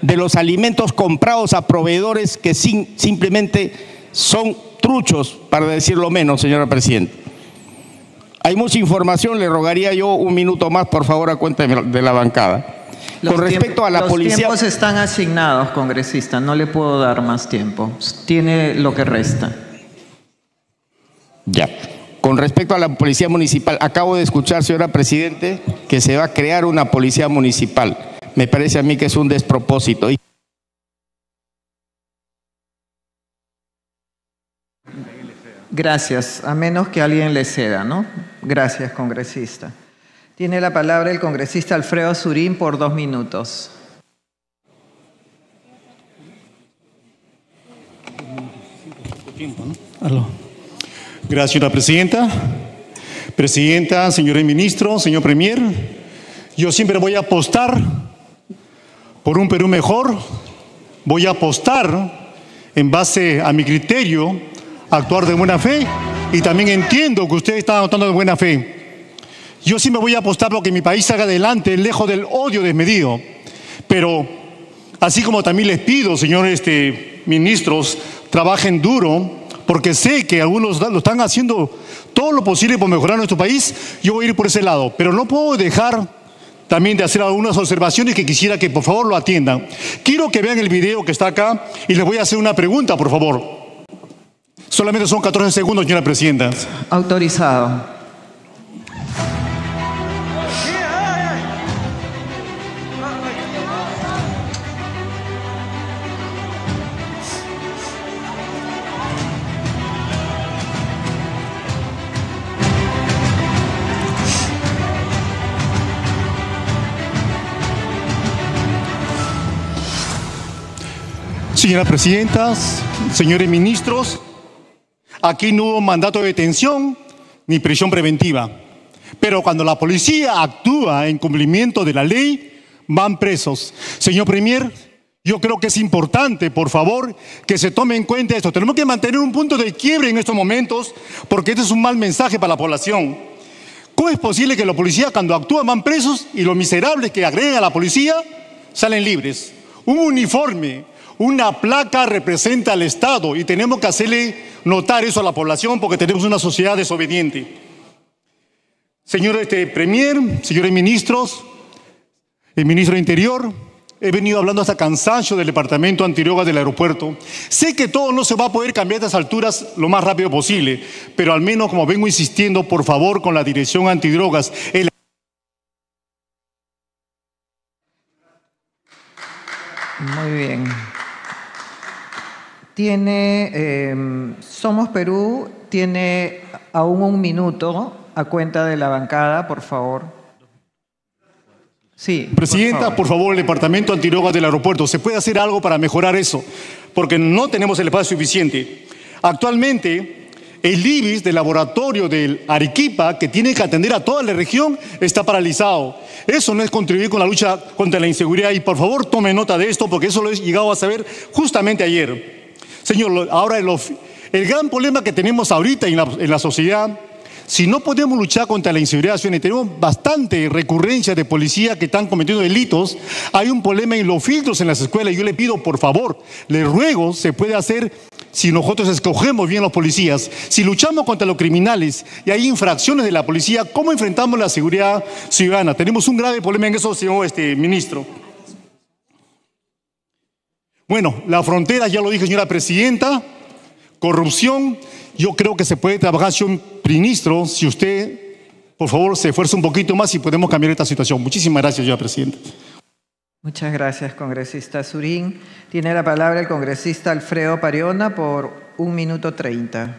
S6: de los alimentos comprados a proveedores que simplemente son truchos, para decirlo menos, señora Presidenta. Hay mucha información, le rogaría yo un minuto más, por favor, a cuenta de la bancada. Con respecto a la policía...
S4: Los tiempos están asignados, congresista, no le puedo dar más tiempo. Tiene lo que resta.
S6: Ya. Con respecto a la policía municipal, acabo de escuchar, señora Presidente, que se va a crear una policía municipal. Me parece a mí que es un despropósito.
S4: Gracias, a menos que alguien le ceda, ¿no? Gracias, congresista. Tiene la palabra el congresista Alfredo Surín por 2 minutos.
S15: Gracias, señora presidenta. Presidenta, señores ministros, señor premier, yo siempre voy a apostar por un Perú mejor. Voy a apostar en base a mi criterio, actuar de buena fe, y también entiendo que ustedes están actuando de buena fe. Yo sí me voy a apostar por que mi país salga adelante, lejos del odio desmedido. Pero, así como también les pido, señores ministros, trabajen duro, porque sé que algunos lo están haciendo todo lo posible por mejorar nuestro país, yo voy a ir por ese lado. Pero no puedo dejar también de hacer algunas observaciones que quisiera que por favor lo atiendan. Quiero que vean el video que está acá y les voy a hacer una pregunta, por favor. Solamente son 14 segundos, señora presidenta.
S4: Autorizado.
S15: Señora presidenta, señores ministros, aquí no hubo mandato de detención ni prisión preventiva. Pero cuando la policía actúa en cumplimiento de la ley, van presos. Señor Premier, yo creo que es importante, por favor, que se tome en cuenta esto. Tenemos que mantener un punto de quiebre en estos momentos, porque este es un mal mensaje para la población. ¿Cómo es posible que la policía, cuando actúa, van presos y los miserables que agregan a la policía salen libres? Un uniforme, una placa representa al Estado y tenemos que hacerle notar eso a la población porque tenemos una sociedad desobediente. Señor Premier, señores ministros, el ministro de Interior, he venido hablando hasta cansancio del departamento antidrogas del aeropuerto. Sé que todo no se va a poder cambiar a estas alturas lo más rápido posible, pero al menos, como vengo insistiendo, por favor, con la dirección antidrogas.
S4: Muy bien. Somos Perú tiene aún un minuto a cuenta de la bancada, por favor. Sí.
S15: Presidenta, por favor, el departamento antidrogas del aeropuerto, ¿se puede hacer algo para mejorar eso? Porque no tenemos el espacio suficiente. Actualmente, el IBIS del laboratorio del Arequipa, que tiene que atender a toda la región, está paralizado. Eso no es contribuir con la lucha contra la inseguridad y por favor tome nota de esto porque eso lo he llegado a saber justamente ayer. Señor, ahora el gran problema que tenemos ahorita en la sociedad, si no podemos luchar contra la inseguridad y tenemos bastante recurrencia de policía que están cometiendo delitos, hay un problema en los filtros en las escuelas. Yo le pido, por favor, le ruego, se puede hacer si nosotros escogemos bien los policías. Si luchamos contra los criminales y hay infracciones de la policía, ¿cómo enfrentamos la seguridad ciudadana? Tenemos un grave problema en eso, señor ministro. Bueno, la frontera, ya lo dije, señora presidenta, corrupción, yo creo que se puede trabajar, señor ministro, si usted, por favor, se esfuerza un poquito más y podemos cambiar esta situación. Muchísimas gracias, señora presidenta.
S4: Muchas gracias, congresista Surín. Tiene la palabra el congresista Alfredo Pariona por 1 minuto 30.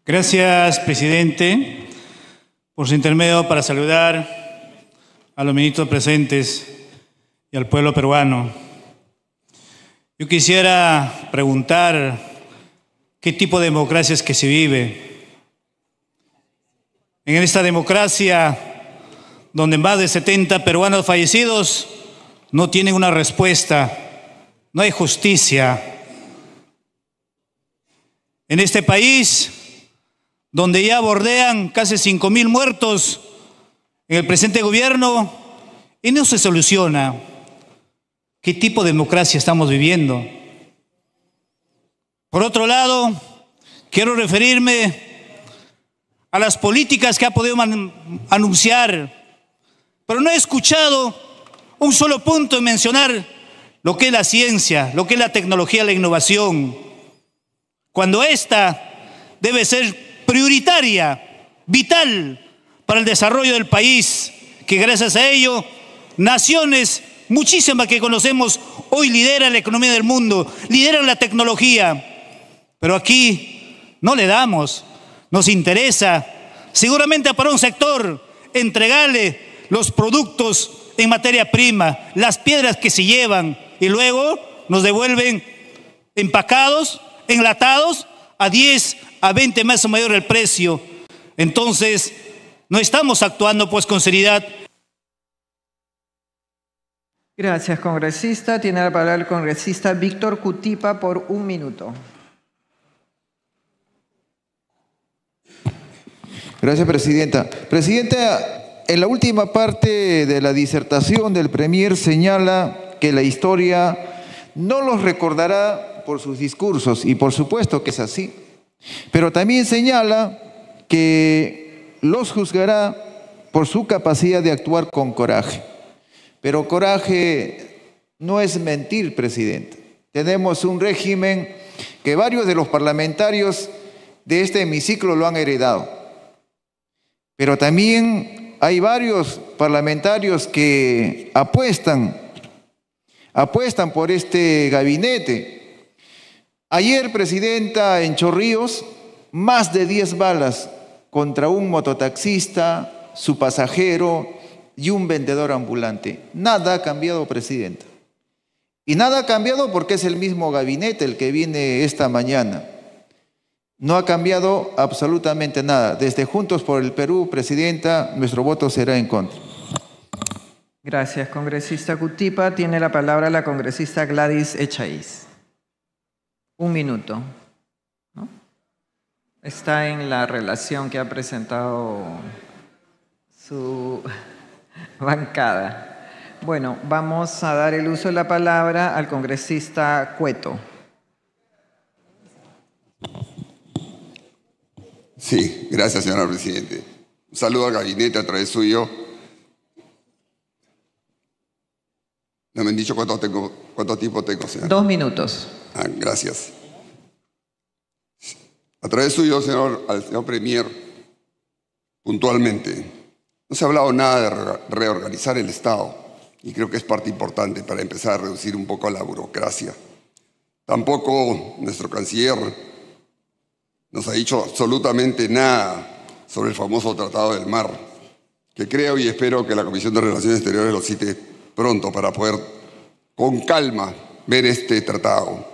S16: Gracias, presidente. Por su intermedio, para saludar a los ministros presentes y al pueblo peruano. Yo quisiera preguntar qué tipo de democracia es que se vive. En esta democracia, donde más de 70 peruanos fallecidos no tienen una respuesta, no hay justicia. En este país, donde ya bordean casi 5.000 muertos en el presente gobierno y no se soluciona. ¿Qué tipo de democracia estamos viviendo? Por otro lado, quiero referirme a las políticas que ha podido anunciar, pero no he escuchado un solo punto en mencionar lo que es la ciencia, lo que es la tecnología, la innovación, cuando esta debe ser prioritaria, vital para el desarrollo del país, que gracias a ello, naciones muchísimas que conocemos hoy lideran la economía del mundo, lideran la tecnología, pero aquí no le damos, nos interesa, seguramente para un sector, entregarle los productos en materia prima, las piedras que se llevan y luego nos devuelven empacados, enlatados, a 10, a 20 veces mayor el precio. Entonces, no estamos actuando pues con seriedad.
S4: Gracias, congresista. Tiene la palabra el congresista Víctor Cutipa por 1 minuto.
S17: Gracias, presidenta. Presidenta, en la última parte de la disertación del Premier señala que la historia no los recordará por sus discursos, y por supuesto que es así. Pero también señala que los juzgará por su capacidad de actuar con coraje. Pero coraje no es mentir, presidente. Tenemos un régimen que varios de los parlamentarios de este hemiciclo lo han heredado. Pero también hay varios parlamentarios que apuestan por este gabinete. Ayer, presidenta, en Chorrillos, más de 10 balas contra un mototaxista, su pasajero y un vendedor ambulante. Nada ha cambiado, presidenta. Y nada ha cambiado porque es el mismo gabinete el que viene esta mañana. No ha cambiado absolutamente nada. Desde Juntos por el Perú, presidenta, nuestro voto será en contra.
S4: Gracias, congresista Cutipa. Tiene la palabra la congresista Gladys Echaíz. 1 minuto. ¿No? Está en la relación que ha presentado su bancada. Bueno, vamos a dar el uso de la palabra al congresista Cueto.
S18: Sí, gracias, señora Presidente. Un saludo al gabinete a través suyo. No me han dicho cuánto tiempo tengo, señora.
S4: 2 minutos.
S18: Gracias. A través suyo, al señor Premier, puntualmente, no se ha hablado nada de reorganizar el Estado, y creo que es parte importante para empezar a reducir un poco la burocracia. Tampoco nuestro canciller nos ha dicho absolutamente nada sobre el famoso Tratado del Mar, que creo y espero que la Comisión de Relaciones Exteriores lo cite pronto para poder, con calma, ver este tratado.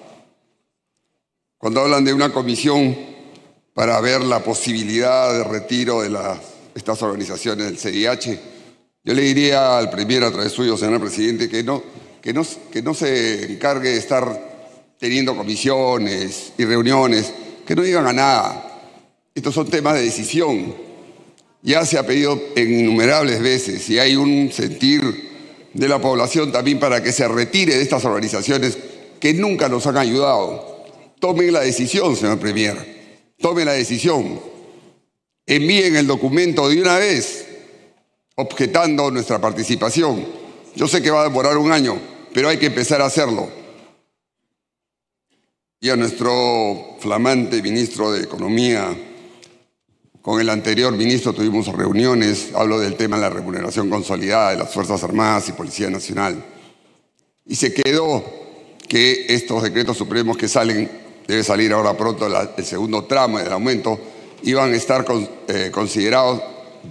S18: Cuando hablan de una comisión para ver la posibilidad de retiro de estas organizaciones del CIH, yo le diría al Premier a través suyo, señor Presidente, que no se encargue de estar teniendo comisiones y reuniones, que no digan a nada. Estos son temas de decisión. Ya se ha pedido innumerables veces y hay un sentir de la población también para que se retire de estas organizaciones que nunca nos han ayudado. Tomen la decisión, señor Premier. Tomen la decisión. Envíen el documento de una vez, objetando nuestra participación. Yo sé que va a demorar 1 año, pero hay que empezar a hacerlo. Y a nuestro flamante ministro de Economía, con el anterior ministro tuvimos reuniones, hablo del tema de la remuneración consolidada de las Fuerzas Armadas y Policía Nacional. Y se quedó que estos decretos supremos que salen, debe salir ahora pronto el segundo tramo del aumento, iban a estar considerados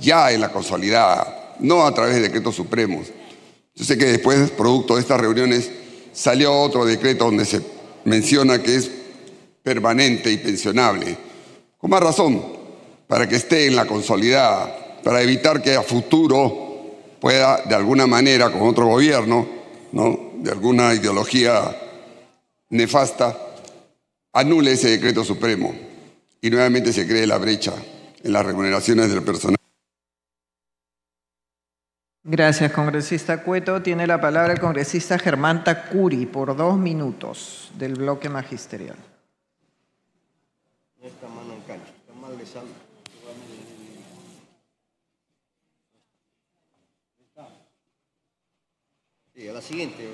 S18: ya en la consolidada, no a través de decretos supremos. Yo sé que después, producto de estas reuniones, salió otro decreto donde se menciona que es permanente y pensionable. Con más razón, para que esté en la consolidada, para evitar que a futuro pueda, de alguna manera, con otro gobierno, ¿no?, de alguna ideología nefasta, anule ese decreto supremo y nuevamente se cree la brecha en las remuneraciones del personal.
S4: Gracias, congresista Cueto. Tiene la palabra el congresista Germán Tacuri por 2 minutos del bloque magisterial.
S11: Sí, a la siguiente,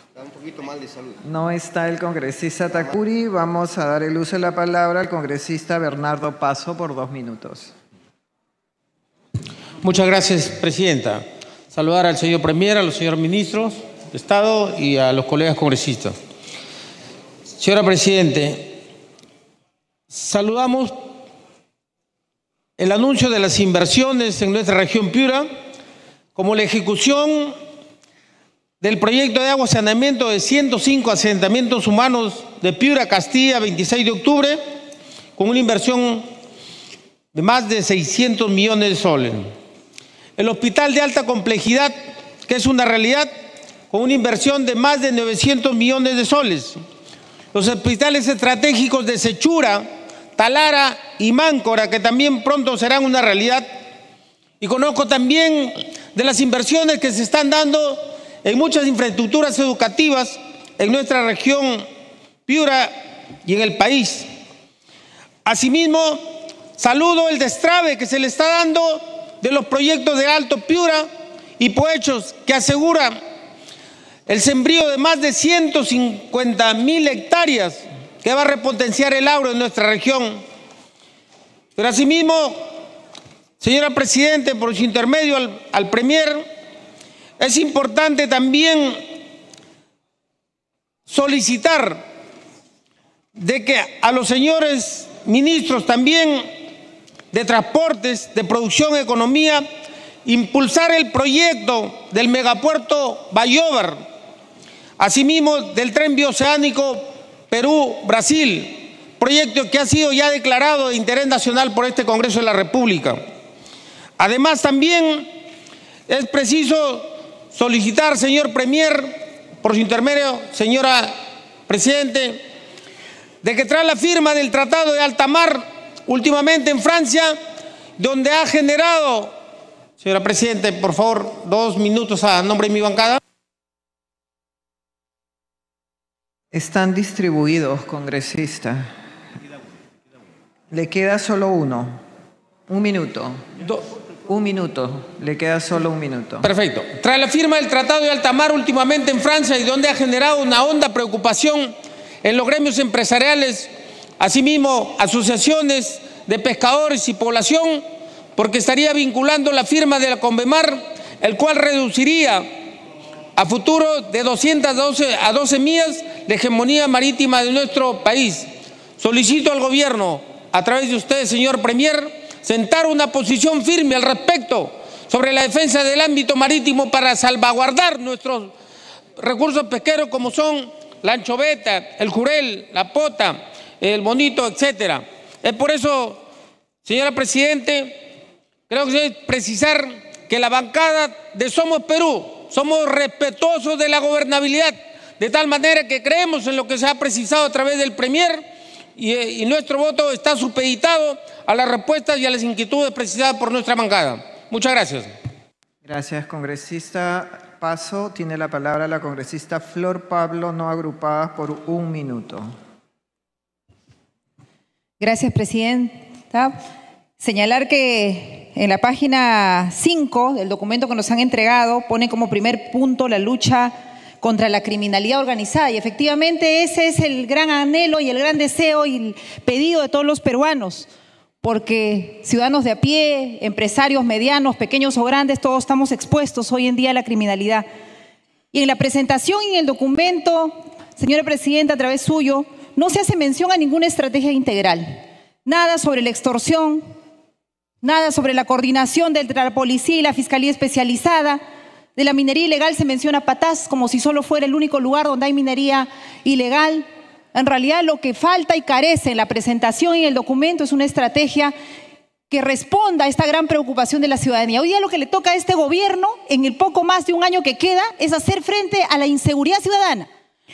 S11: está un poquito mal de salud.
S4: No está el congresista Tacuri. Vamos a dar el uso de la palabra al congresista Bernardo Paso por 2 minutos.
S19: Muchas gracias, presidenta. Saludar al señor Premier, a los señores ministros de Estado y a los colegas congresistas. Señora Presidente, saludamos el anuncio de las inversiones en nuestra región Piura, como la ejecución del proyecto de agua y saneamiento de 105 asentamientos humanos de Piura, Castilla, 26 de octubre, con una inversión de más de 600 millones de soles. El hospital de alta complejidad, que es una realidad, con una inversión de más de 900 millones de soles. Los hospitales estratégicos de Sechura, Talara y Máncora, que también pronto serán una realidad. Y conozco también de las inversiones que se están dando en muchas infraestructuras educativas en nuestra región Piura y en el país. Asimismo, saludo el destrave que se le está dando de los proyectos de Alto Piura Hipohechos, que asegura el sembrío de más de 150.000 hectáreas que va a repotenciar el agro en nuestra región. Pero asimismo, señora Presidenta, por su intermedio al Premier, es importante también solicitar de que a los señores ministros también de Transportes, de Producción, Economía, impulsar el proyecto del megapuerto Bayóvar, asimismo del tren bioceánico Perú-Brasil, proyecto que ha sido ya declarado de interés nacional por este Congreso de la República. Además, también es preciso solicitar, señor Premier, por su intermedio, señora Presidente, de que tras la firma del Tratado de Alta Mar, últimamente en Francia, donde ha generado, señora Presidente, por favor, 2 minutos a nombre de mi bancada.
S4: Están distribuidos, congresista. Le queda solo uno. 1 minuto. 1 minuto. Le queda solo 1 minuto.
S19: Perfecto. Tras la firma del Tratado de Alta Mar últimamente en Francia y donde ha generado una honda preocupación en los gremios empresariales, asimismo asociaciones de pescadores y población, porque estaría vinculando la firma de la Convemar, el cual reduciría a futuro de 212 a 12 millas de hegemonía marítima de nuestro país. Solicito al gobierno, a través de usted, señor Premier, sentar una posición firme al respecto sobre la defensa del ámbito marítimo para salvaguardar nuestros recursos pesqueros como son la anchoveta, el jurel, la pota, el bonito, etcétera. Es por eso, señora Presidente, creo que es precisar que la bancada de Somos Perú somos respetuosos de la gobernabilidad, de tal manera que creemos en lo que se ha precisado a través del Premier y nuestro voto está supeditado a las respuestas y a las inquietudes precisadas por nuestra bancada. Muchas gracias.
S4: Gracias, congresista. Paso, tiene la palabra la congresista Flor Pablo, no agrupadas, por 1 minuto.
S20: Gracias, presidenta. Señalar que en la página 5 del documento que nos han entregado pone como primer punto la lucha contra la criminalidad organizada y efectivamente ese es el gran anhelo y el gran deseo y el pedido de todos los peruanos, porque ciudadanos de a pie, empresarios medianos, pequeños o grandes, todos estamos expuestos hoy en día a la criminalidad. Y en la presentación y en el documento, señora Presidenta, a través suyo, no se hace mención a ninguna estrategia integral. Nada sobre la extorsión, nada sobre la coordinación entre la policía y la fiscalía especializada. De la minería ilegal se menciona Patás como si solo fuera el único lugar donde hay minería ilegal. En realidad lo que falta y carece en la presentación y en el documento es una estrategia que responda a esta gran preocupación de la ciudadanía. Hoy día lo que le toca a este gobierno, en el poco más de un año que queda, es hacer frente a la inseguridad ciudadana.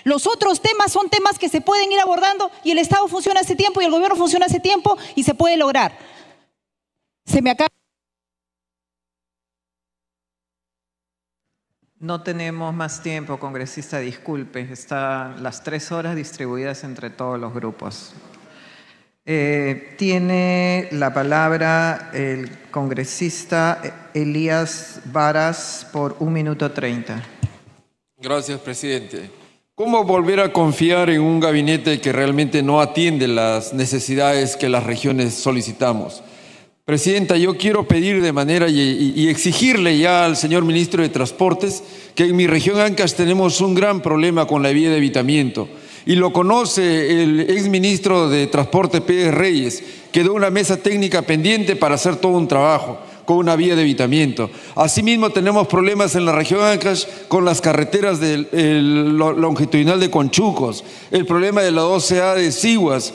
S20: Los otros temas son temas que se pueden ir abordando y el Estado funciona hace tiempo y el gobierno funciona hace tiempo y se puede lograr. Se me acaba.
S4: No tenemos más tiempo, congresista, disculpe. Están las 3 horas distribuidas entre todos los grupos. Tiene la palabra el congresista Elías Varas por 1 minuto 30.
S21: Gracias, presidente. ¿Cómo volver a confiar en un gabinete que realmente no atiende las necesidades que las regiones solicitamos? Presidenta, yo quiero pedir de manera y exigirle ya al señor ministro de Transportes que en mi región Ancash tenemos un gran problema con la vía de evitamiento. Y lo conoce el exministro de Transporte, Pérez Reyes, quedó una mesa técnica pendiente para hacer todo un trabajo con una vía de evitamiento. Asimismo, tenemos problemas en la región Ancash con las carreteras longitudinal de Conchucos, el problema de la 12A de Siguas,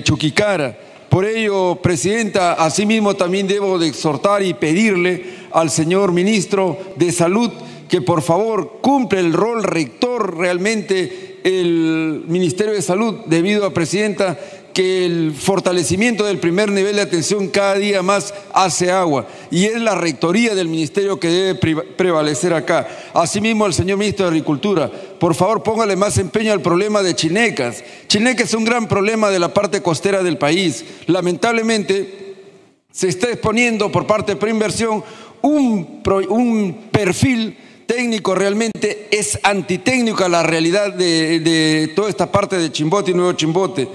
S21: Chuquicara. Por ello, presidenta, asimismo también debo de exhortar y pedirle al señor ministro de Salud que por favor cumpla el rol rector realmente el Ministerio de Salud, debido a, presidenta, que el fortalecimiento del primer nivel de atención cada día más hace agua y es la rectoría del ministerio que debe prevalecer acá. Asimismo, al señor ministro de Agricultura, por favor póngale más empeño al problema de Chinecas. Chinecas es un gran problema de la parte costera del país. Lamentablemente se está exponiendo por parte de Preinversión un perfil técnico realmente es antitécnico a la realidad de toda esta parte de Chimbote y Nuevo Chimbote,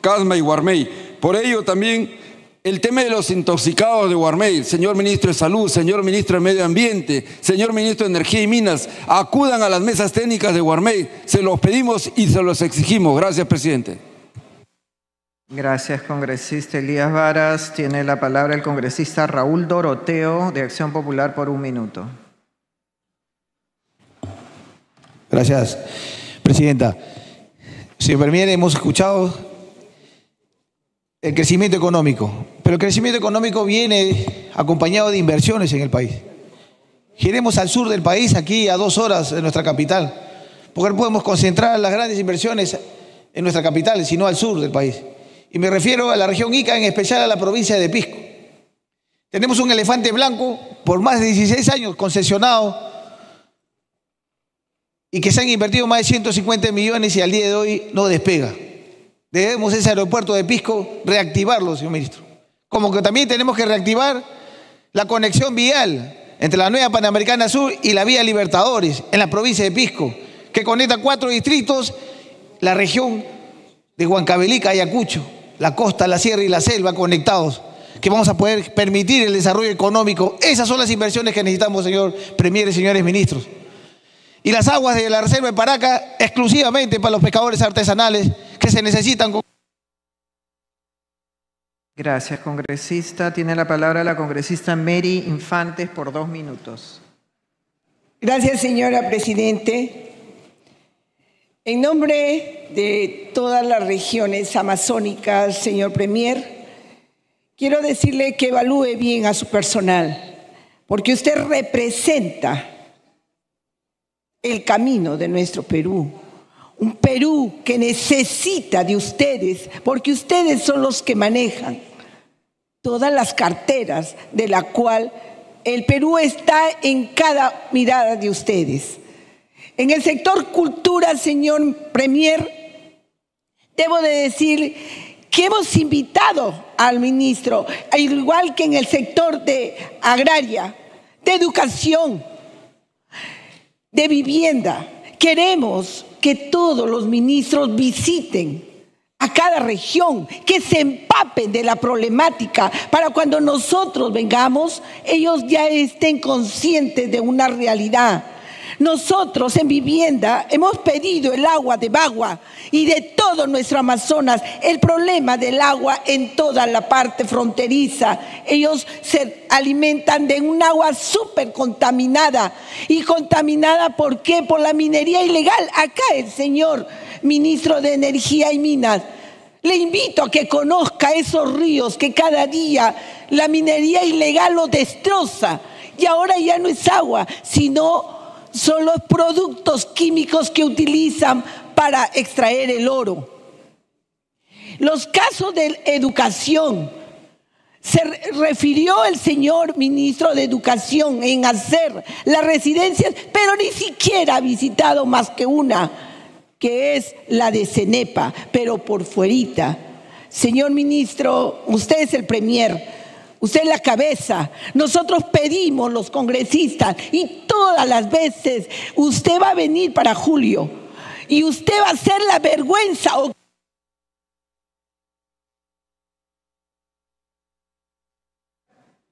S21: Casma y Guarmey. Por ello también el tema de los intoxicados de Guarmey, señor ministro de Salud, señor ministro de Medio Ambiente, señor ministro de Energía y Minas, acudan a las mesas técnicas de Guarmey, se los pedimos y se los exigimos. Gracias, presidente.
S4: Gracias, congresista Elías Varas. Tiene la palabra el congresista Raúl Doroteo, de Acción Popular, por 1 minuto.
S14: Gracias, presidenta. Señor Premier, hemos escuchado el crecimiento económico, pero el crecimiento económico viene acompañado de inversiones en el país. Giremos al sur del país, aquí a 2 horas de nuestra capital, porque no podemos concentrar las grandes inversiones en nuestra capital, sino al sur del país. Y me refiero a la región Ica, en especial a la provincia de Pisco. Tenemos un elefante blanco por más de 16 años concesionado y que se han invertido más de 150 millones y al día de hoy no despega. Debemos ese aeropuerto de Pisco reactivarlo, señor ministro. Como que también tenemos que reactivar la conexión vial entre la nueva Panamericana Sur y la vía Libertadores en la provincia de Pisco, que conecta 4 distritos, la región de Huancavelica, Ayacucho, la costa, la sierra y la selva conectados, que vamos a poder permitir el desarrollo económico. Esas son las inversiones que necesitamos, señor Premier y señores ministros. Y las aguas de la reserva de Paraca exclusivamente para los pescadores artesanales que se necesitan.
S4: Gracias, congresista. Tiene la palabra la congresista Mary Infantes por 2 minutos.
S3: Gracias, señora Presidente. En nombre de todas las regiones amazónicas, señor Premier, quiero decirle que evalúe bien a su personal, porque usted representa el camino de nuestro Perú. Un Perú que necesita de ustedes, porque ustedes son los que manejan todas las carteras de la cual el Perú está en cada mirada de ustedes. En el sector cultura, señor Premier, debo de decir que hemos invitado al ministro, al igual que en el sector de agraria, de educación, de vivienda. Queremos que todos los ministros visiten a cada región, que se empapen de la problemática para cuando nosotros vengamos, ellos ya estén conscientes de una realidad. Nosotros en vivienda hemos pedido el agua de Bagua y de todo nuestro Amazonas, el problema del agua en toda la parte fronteriza. Ellos se alimentan de un agua súper contaminada. ¿Y contaminada por qué? Por la minería ilegal. Acá el señor ministro de Energía y Minas, le invito a que conozca esos ríos que cada día la minería ilegal los destroza. Y ahora ya no es agua, sino son los productos químicos que utilizan para extraer el oro. Los casos de educación, se refirió el señor ministro de Educación en hacer las residencias, pero ni siquiera ha visitado más que una, que es la de Cenepa, pero por fuerita. Señor ministro, usted es el premier. Usted es la cabeza. Nosotros pedimos, los congresistas, y todas las veces usted va a venir para julio y usted va a ser la vergüenza.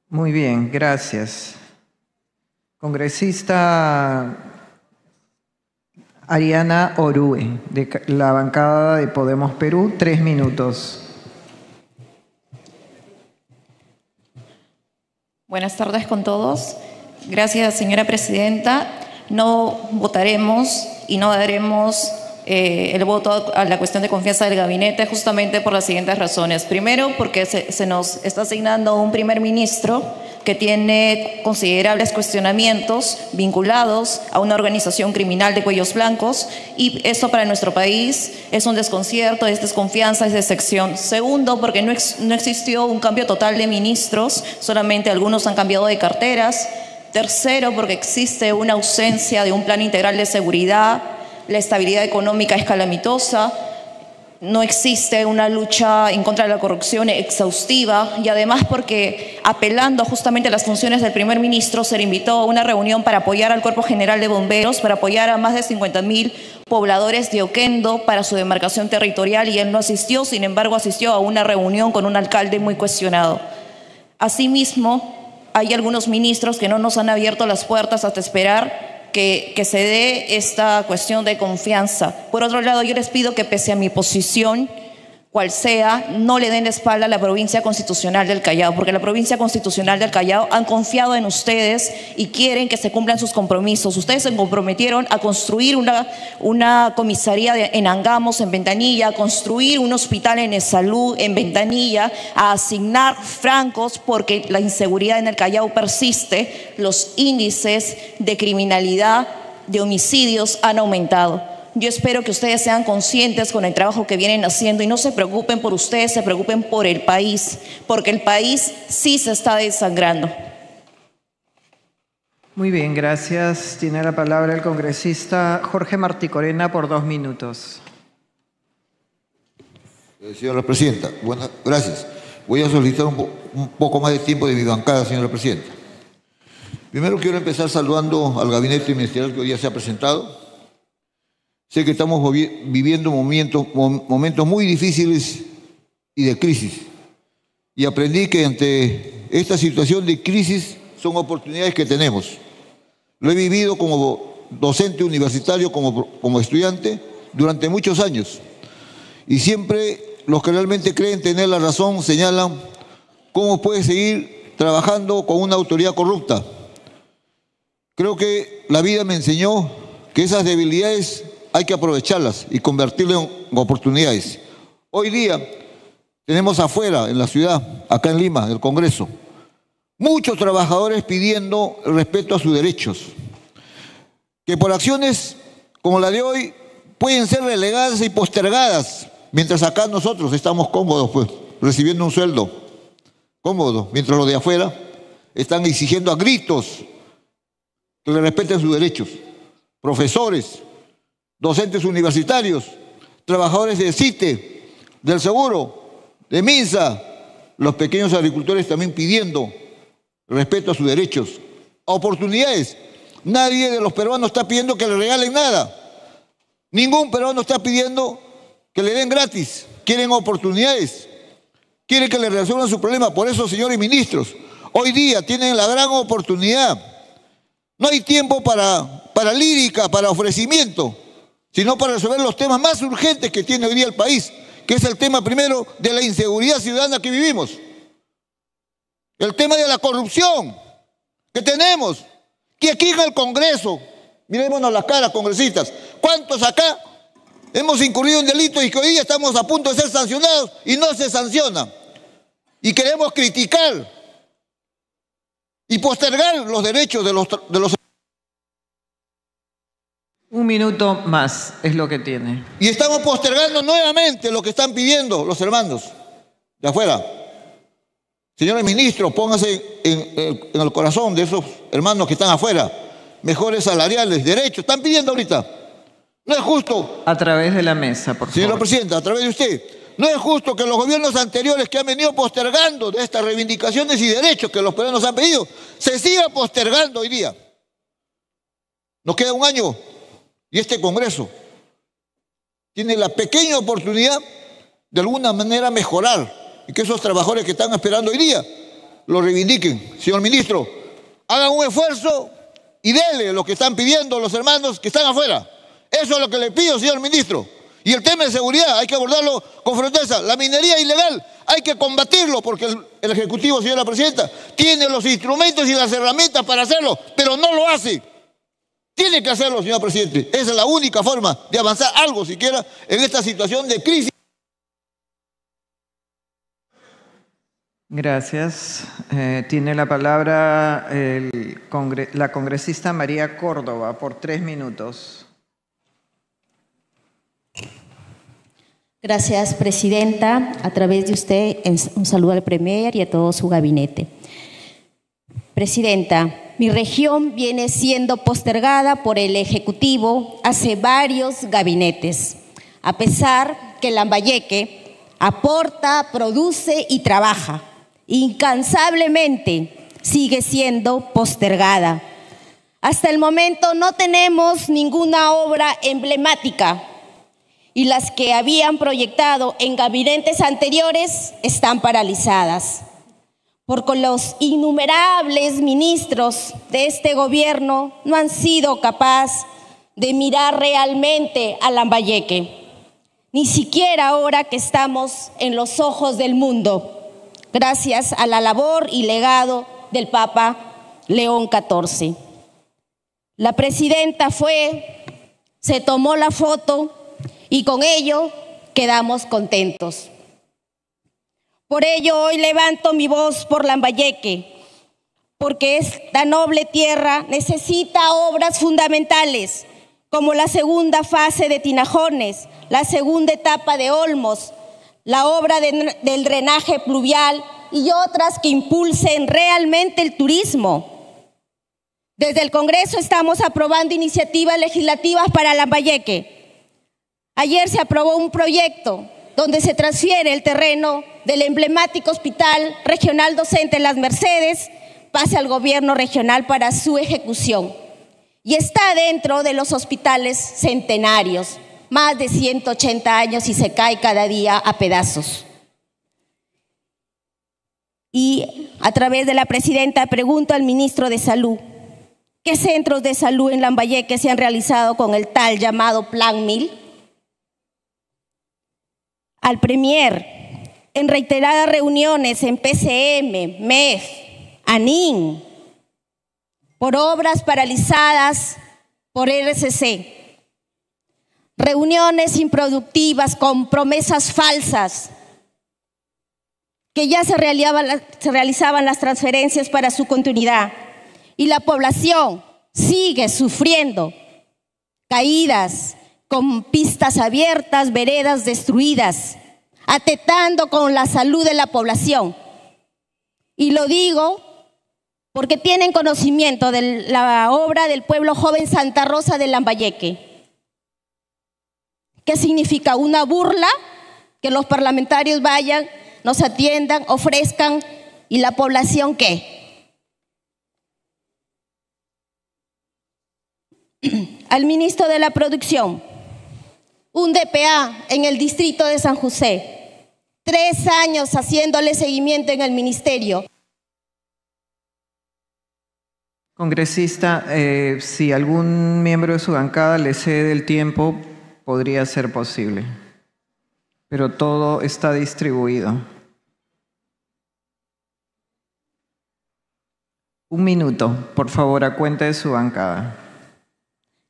S4: Muy bien, gracias. Congresista Ariana Orue, de la bancada de Podemos Perú, 3 minutos.
S22: Buenas tardes con todos. Gracias, señora presidenta. No votaremos y no daremos el voto a la cuestión de confianza del gabinete justamente por las siguientes razones. Primero, porque se nos está asignando un primer ministro que tiene considerables cuestionamientos vinculados a una organización criminal de cuellos blancos, y esto para nuestro país es un desconcierto, es desconfianza, es decepción. Segundo, porque no existió un cambio total de ministros, solamente algunos han cambiado de carteras. Tercero, porque existe una ausencia de un plan integral de seguridad, la estabilidad económica es calamitosa. no existe una lucha en contra de la corrupción exhaustiva, y además porque, apelando justamente a las funciones del primer ministro, se le invitó a una reunión para apoyar al Cuerpo General de Bomberos, para apoyar a más de 50.000 pobladores de Oquendo para su demarcación territorial, y él no asistió. Sin embargo, asistió a una reunión con un alcalde muy cuestionado. Asimismo, hay algunos ministros que no nos han abierto las puertas hasta esperar que se dé esta cuestión de confianza. Por otro lado, yo les pido que, pese a mi posición, cual sea, no le den la espalda a la provincia constitucional del Callao, porque la provincia constitucional del Callao han confiado en ustedes y quieren que se cumplan sus compromisos. Ustedes se comprometieron a construir una comisaría en Angamos, en Ventanilla, a construir un hospital en Salud, en Ventanilla, a asignar francos, porque la inseguridad en el Callao persiste, los índices de criminalidad, de homicidios han aumentado. Yo espero que ustedes sean conscientes con el trabajo que vienen haciendo y no se preocupen por ustedes, se preocupen por el país, porque el país sí se está desangrando.
S4: Muy bien, gracias. Tiene la palabra el congresista Jorge Martí Corena por 2 minutos.
S5: Señora Presidenta, gracias. Voy a solicitar un poco más de tiempo de mi bancada, señora Presidenta. Primero quiero empezar saludando al gabinete ministerial que hoy día se ha presentado. Sé que estamos viviendo momentos muy difíciles y de crisis. Y aprendí que ante esta situación de crisis son oportunidades que tenemos. Lo he vivido como docente universitario, como estudiante, durante muchos años. Y siempre los que realmente creen tener la razón señalan cómo puede seguir trabajando con una autoridad corrupta. Creo que la vida me enseñó que esas debilidades hay que aprovecharlas y convertirlas en oportunidades. Hoy día tenemos afuera, en la ciudad, acá en Lima, en el Congreso, muchos trabajadores pidiendo respeto a sus derechos, que por acciones como la de hoy pueden ser relegadas y postergadas, mientras acá nosotros estamos cómodos, pues, recibiendo un sueldo cómodo, mientras los de afuera están exigiendo a gritos que le respeten sus derechos. Profesores, docentes universitarios, trabajadores del CITE, del Seguro, de MINSA, los pequeños agricultores también pidiendo respeto a sus derechos, a oportunidades. Nadie de los peruanos está pidiendo que le regalen nada. Ningún peruano está pidiendo que le den gratis. Quieren oportunidades. Quieren que le resuelvan su problema. Por eso, señores ministros, hoy día tienen la gran oportunidad. No hay tiempo para lírica, para ofrecimiento, sino para resolver los temas más urgentes que tiene hoy día el país, que es el tema primero de la inseguridad ciudadana que vivimos, el tema de la corrupción que tenemos, que aquí en el Congreso, mirémonos las caras, congresistas, ¿cuántos acá hemos incurrido en delitos y que hoy día estamos a punto de ser sancionados y no se sanciona? Y queremos criticar y postergar los derechos de los...
S4: 1 minuto más es lo que tiene.
S5: Y estamos postergando nuevamente lo que están pidiendo los hermanos de afuera. Señores ministros, pónganse en el corazón de esos hermanos que están afuera. Mejores salariales, derechos, están pidiendo ahorita. No es justo.
S4: A través de la mesa, por favor.
S5: Señora Presidenta, a través de usted. No es justo que los gobiernos anteriores que han venido postergando de estas reivindicaciones y derechos que los peruanos han pedido, se siga postergando hoy día. Nos queda 1 año. Y este Congreso tiene la pequeña oportunidad de alguna manera mejorar y que esos trabajadores que están esperando hoy día lo reivindiquen. Señor ministro, hagan un esfuerzo y denle lo que están pidiendo los hermanos que están afuera. Eso es lo que le pido, señor ministro. Y el tema de seguridad hay que abordarlo con franqueza. La minería ilegal hay que combatirlo porque el Ejecutivo, señora Presidenta, tiene los instrumentos y las herramientas para hacerlo, pero no lo hace. Tiene que hacerlo, señor presidente. Esa es la única forma de avanzar algo siquiera en esta situación de crisis.
S4: Gracias. Tiene la palabra la congresista María Córdoba por 3 minutos.
S7: Gracias, presidenta. A través de usted, un saludo al Premier y a todo su gabinete. Presidenta, mi región viene siendo postergada por el Ejecutivo hace varios gabinetes. A pesar
S2: que Lambayeque aporta, produce y trabaja. Incansablemente sigue siendo postergada. Hasta el momento no tenemos ninguna obra emblemática y las que habían proyectado en gabinetes anteriores están paralizadas. Porque los innumerables ministros de este gobierno no han sido capaces de mirar realmente a Lambayeque, ni siquiera ahora que estamos en los ojos del mundo, gracias a la labor y legado del Papa León XIV. La presidenta se tomó la foto y con ello quedamos contentos. Por ello hoy levanto mi voz por Lambayeque, porque esta noble tierra necesita obras fundamentales, como la segunda fase de Tinajones, la segunda etapa de Olmos, la obra del drenaje pluvial y otras que impulsen realmente el turismo. Desde el Congreso estamos aprobando iniciativas legislativas para Lambayeque. Ayer se aprobó un proyecto donde se transfiere el terreno del emblemático Hospital Regional Docente Las Mercedes, pase al gobierno regional para su ejecución. Y está dentro de los hospitales centenarios, más de 180 años y se cae cada día a pedazos. Y a través de la presidenta pregunto al ministro de Salud, ¿qué centros de salud en Lambayeque se han realizado con el tal llamado Plan 1000? Al Premier, en reiteradas reuniones en PCM, MEF, ANIN, por obras paralizadas por RCC, reuniones improductivas con promesas falsas, que ya se realizaban las transferencias para su continuidad, y la población sigue sufriendo caídas, con pistas abiertas, veredas destruidas, atentando con la salud de la población. Y lo digo porque tienen conocimiento de la obra del pueblo joven Santa Rosa de Lambayeque. ¿Qué significa? Una burla, que los parlamentarios vayan, nos atiendan, ofrezcan, y la población ¿qué? Al ministro de la Producción, un DPA en el distrito de San José, 3 años haciéndole seguimiento en el ministerio.
S4: Congresista, si algún miembro de su bancada le cede el tiempo, podría ser posible, pero todo está distribuido. 1 minuto, por favor, a cuenta de su bancada.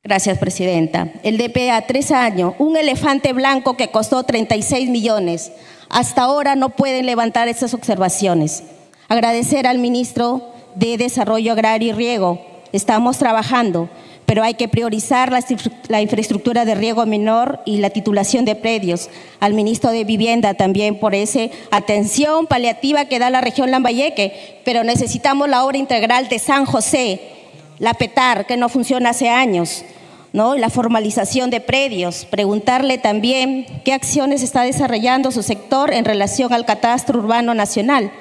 S2: Gracias, presidenta. El DPA, 3 años, un elefante blanco que costó 36 millones. Hasta ahora no pueden levantar esas observaciones. Agradecer al ministro de Desarrollo Agrario y Riego. Estamos trabajando, pero hay que priorizar la infraestructura de riego menor y la titulación de predios. Al ministro de Vivienda también por esa atención paliativa que da la región Lambayeque, pero necesitamos la obra integral de San José, la PETAR, que no funciona hace años, ¿no? La formalización de predios. Preguntarle también qué acciones está desarrollando su sector en relación al catastro urbano nacional.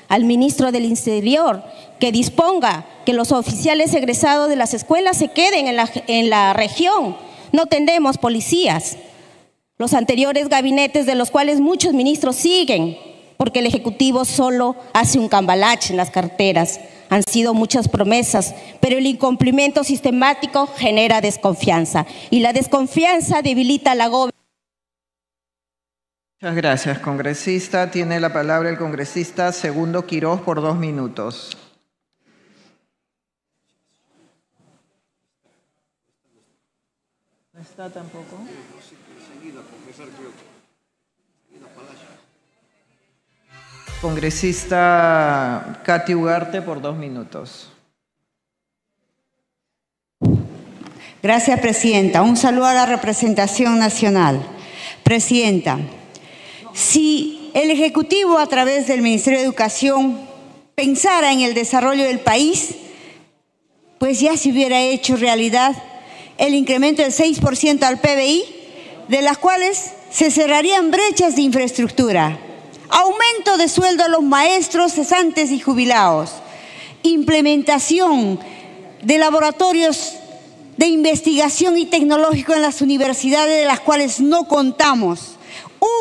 S2: Al ministro del Interior, que disponga que los oficiales egresados de las escuelas se queden en la región. No tenemos policías. Los anteriores gabinetes, de los cuales muchos ministros siguen, porque el Ejecutivo solo hace un cambalache en las carteras. Han sido muchas promesas, pero el incumplimiento sistemático genera desconfianza y la desconfianza debilita la gobernanza.
S4: Muchas gracias, congresista. Tiene la palabra el congresista Segundo Quiroz por 2 minutos. ¿No está tampoco? Congresista Katy Ugarte por 2 minutos.
S8: Gracias, presidenta. Un saludo a la representación nacional. Presidenta, si el Ejecutivo a través del Ministerio de Educación pensara en el desarrollo del país, pues ya se hubiera hecho realidad el incremento del 6% al PBI de las cuales se cerrarían brechas de infraestructura, aumento de sueldo a los maestros cesantes y jubilados, implementación de laboratorios de investigación y tecnológico en las universidades de las cuales no contamos.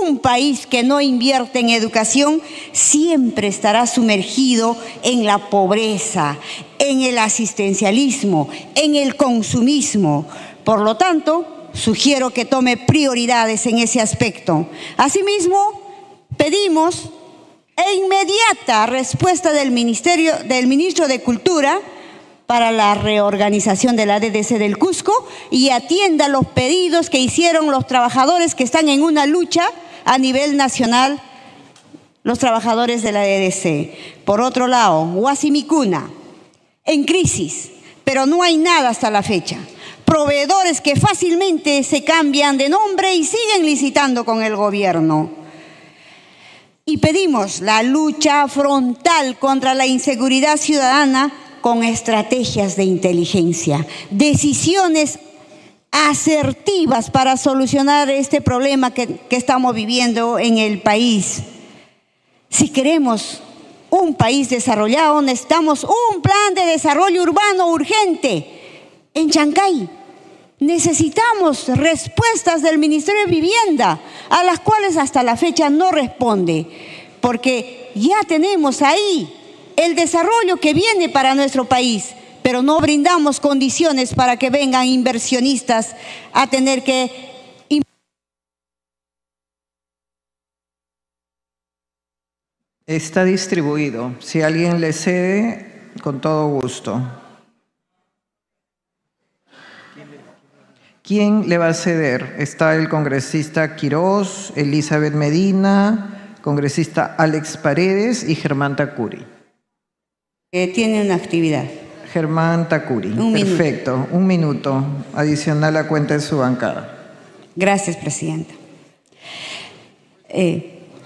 S8: Un país que no invierte en educación siempre estará sumergido en la pobreza, en el asistencialismo, en el consumismo. Por lo tanto, sugiero que tome prioridades en ese aspecto. Asimismo, pedimos inmediata respuesta del ministro de Cultura para la reorganización de la DDC del Cusco y atienda los pedidos que hicieron los trabajadores que están en una lucha a nivel nacional, los trabajadores de la DDC. Por otro lado, Huasimicuna, en crisis, pero no hay nada hasta la fecha. Proveedores que fácilmente se cambian de nombre y siguen licitando con el gobierno. Y pedimos la lucha frontal contra la inseguridad ciudadana con estrategias de inteligencia, decisiones asertivas para solucionar este problema que estamos viviendo en el país. Si queremos un país desarrollado, necesitamos un plan de desarrollo urbano urgente. En Chancay necesitamos respuestas del Ministerio de Vivienda, a las cuales hasta la fecha no responde, porque ya tenemos ahí el desarrollo que viene para nuestro país, pero no brindamos condiciones para que vengan inversionistas a tener que...
S4: Está distribuido. Si alguien le cede, con todo gusto. ¿Quién le va a ceder? Está el congresista Quirós, Elizabeth Medina, congresista Alex Paredes y Germán Tacuri.
S8: Tiene una actividad.
S4: Germán Tacuri. Perfecto. Un minuto adicional a cuenta de su bancada.
S8: Gracias, presidenta.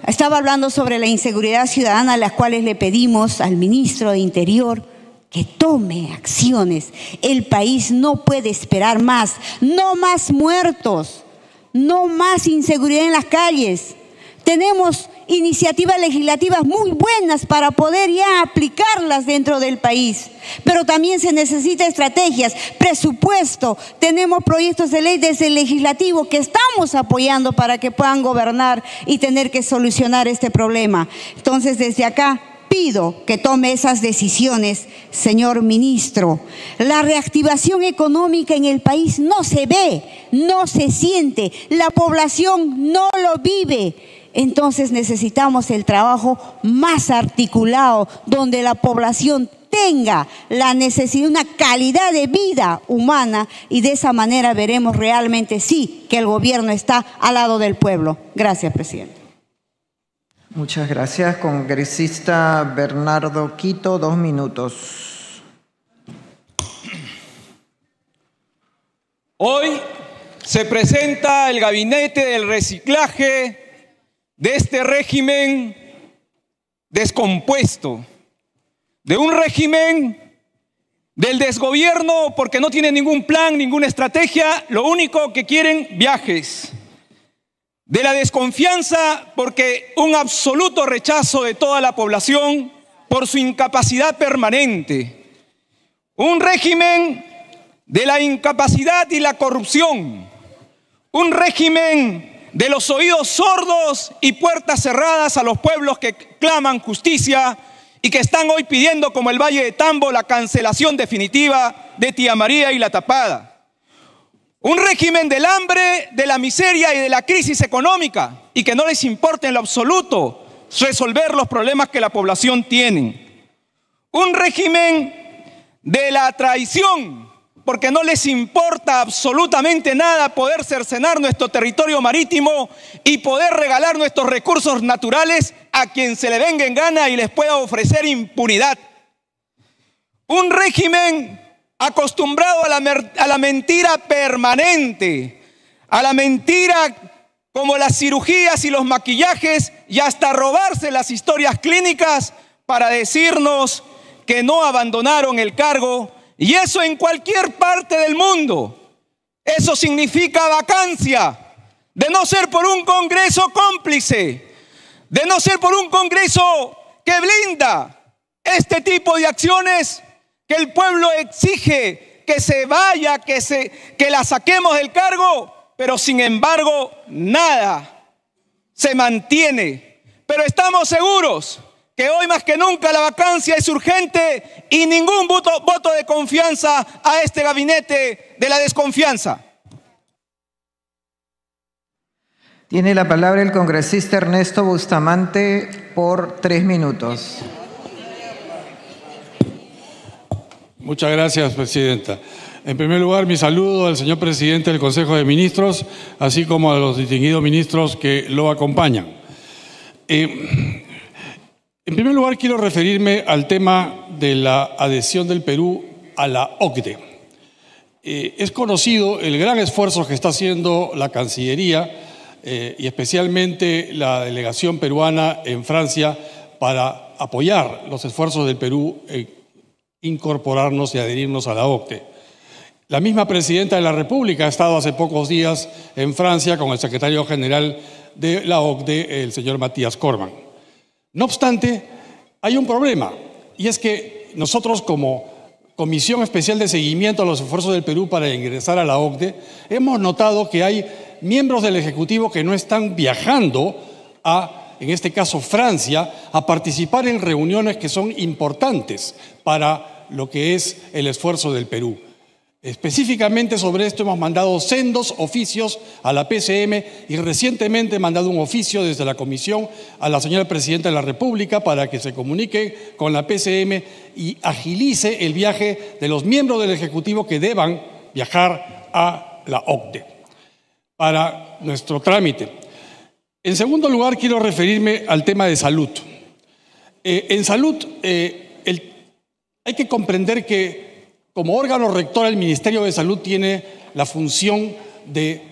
S8: Estaba hablando sobre la inseguridad ciudadana, a las cuales le pedimos al ministro de Interior que tome acciones. El país no puede esperar más. No más muertos. No más inseguridad en las calles. Tenemos iniciativas legislativas muy buenas para poder ya aplicarlas dentro del país, pero también se necesita estrategias, presupuesto. Tenemos proyectos de ley desde el legislativo que estamos apoyando para que puedan gobernar y tener que solucionar este problema. Entonces, desde acá pido que tome esas decisiones, señor ministro. La reactivación económica en el país no se ve, no se siente, la población no lo vive. Entonces necesitamos el trabajo más articulado, donde la población tenga la necesidad, una calidad de vida humana, y de esa manera veremos realmente sí que el gobierno está al lado del pueblo. Gracias, presidente.
S4: Muchas gracias. Congresista Bernardo Quito, 2 minutos.
S9: Hoy se presenta el gabinete del reciclaje de este régimen descompuesto, de un régimen del desgobierno, porque no tiene ningún plan, ninguna estrategia, lo único que quieren viajes, de la desconfianza, porque un absoluto rechazo de toda la población por su incapacidad permanente, un régimen de la incapacidad y la corrupción, un régimen de los oídos sordos y puertas cerradas a los pueblos que claman justicia y que están hoy pidiendo, como el Valle de Tambo, la cancelación definitiva de Tía María y La Tapada. Un régimen del hambre, de la miseria y de la crisis económica, y que no les importa en lo absoluto resolver los problemas que la población tiene. Un régimen de la traición, porque no les importa absolutamente nada poder cercenar nuestro territorio marítimo y poder regalar nuestros recursos naturales a quien se le venga en gana y les pueda ofrecer impunidad. Un régimen acostumbrado a la mentira permanente, a la mentira como las cirugías y los maquillajes, y hasta robarse las historias clínicas para decirnos que no abandonaron el cargo. Y eso en cualquier parte del mundo. Eso significa vacancia de no ser por un Congreso cómplice, de no ser por un Congreso que blinda este tipo de acciones que el pueblo exige que se vaya, que la saquemos del cargo, pero sin embargo nada se mantiene. Pero estamos seguros que hoy más que nunca la vacancia es urgente y ningún voto de confianza a este gabinete de la desconfianza.
S4: Tiene la palabra el congresista Ernesto Bustamante por 3 minutos.
S1: Muchas gracias, presidenta. En primer lugar, mi saludo al señor presidente del Consejo de Ministros, así como a los distinguidos ministros que lo acompañan. En primer lugar, quiero referirme al tema de la adhesión del Perú a la OCDE. Es conocido el gran esfuerzo que está haciendo la Cancillería y especialmente la delegación peruana en Francia para apoyar los esfuerzos del Perú en incorporarnos y adherirnos a la OCDE. La misma presidenta de la República ha estado hace pocos días en Francia con el secretario general de la OCDE, el señor Matías Corman. No obstante, hay un problema, y es que nosotros como Comisión Especial de Seguimiento a los Esfuerzos del Perú para ingresar a la OCDE, hemos notado que hay miembros del Ejecutivo que no están viajando a, en este caso, Francia, a participar en reuniones que son importantes para lo que es el esfuerzo del Perú. Específicamente sobre esto hemos mandado sendos oficios a la PCM y recientemente he mandado un oficio desde la Comisión a la señora Presidenta de la República para que se comunique con la PCM y agilice el viaje de los miembros del Ejecutivo que deban viajar a la OCDE para nuestro trámite. En segundo lugar, quiero referirme al tema de salud. En salud, hay que comprender que como órgano rector, el Ministerio de Salud tiene la función de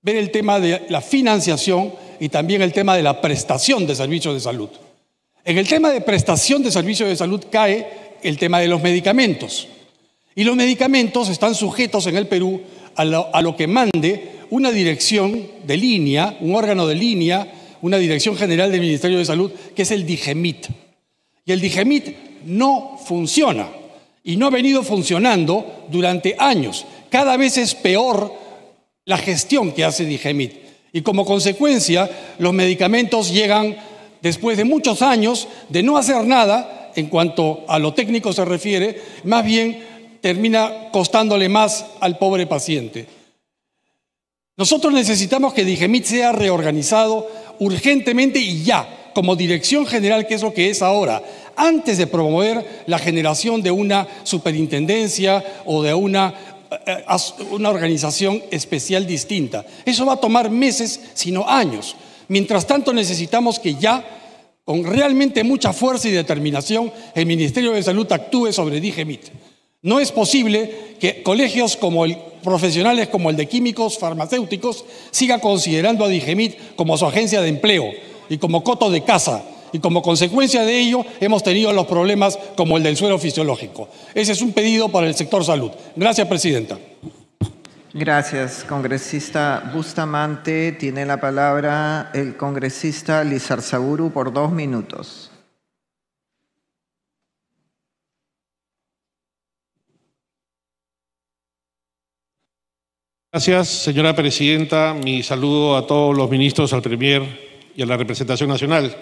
S1: ver el tema de la financiación y también el tema de la prestación de servicios de salud. En el tema de prestación de servicios de salud cae el tema de los medicamentos. Y los medicamentos están sujetos en el Perú a lo que mande una dirección de línea, un órgano de línea, una dirección general del Ministerio de Salud, que es el DIGEMIT. Y el DIGEMIT no funciona. Y no ha venido funcionando durante años. Cada vez es peor la gestión que hace DIGEMIT. Y como consecuencia, los medicamentos llegan después de muchos años de no hacer nada en cuanto a lo técnico se refiere, más bien termina costándole más al pobre paciente. Nosotros necesitamos que DIGEMIT sea reorganizado urgentemente y ya, como dirección general, que es lo que es ahora, antes de promover la generación de una superintendencia o de una organización especial distinta. Eso va a tomar meses, sino años. Mientras tanto, necesitamos que ya, con realmente mucha fuerza y determinación, el Ministerio de Salud actúe sobre DIGEMIT. No es posible que colegios profesionales como el de químicos farmacéuticos sigan considerando a DIGEMIT como su agencia de empleo y como coto de caza. Y como consecuencia de ello hemos tenido los problemas como el del suero fisiológico. Ese es un pedido para el sector salud. Gracias, presidenta.
S4: Gracias, congresista Bustamante. Tiene la palabra el congresista Lizarzaburu por 2 minutos.
S10: Gracias, señora presidenta. Mi saludo a todos los ministros, al Premier y a la representación nacional.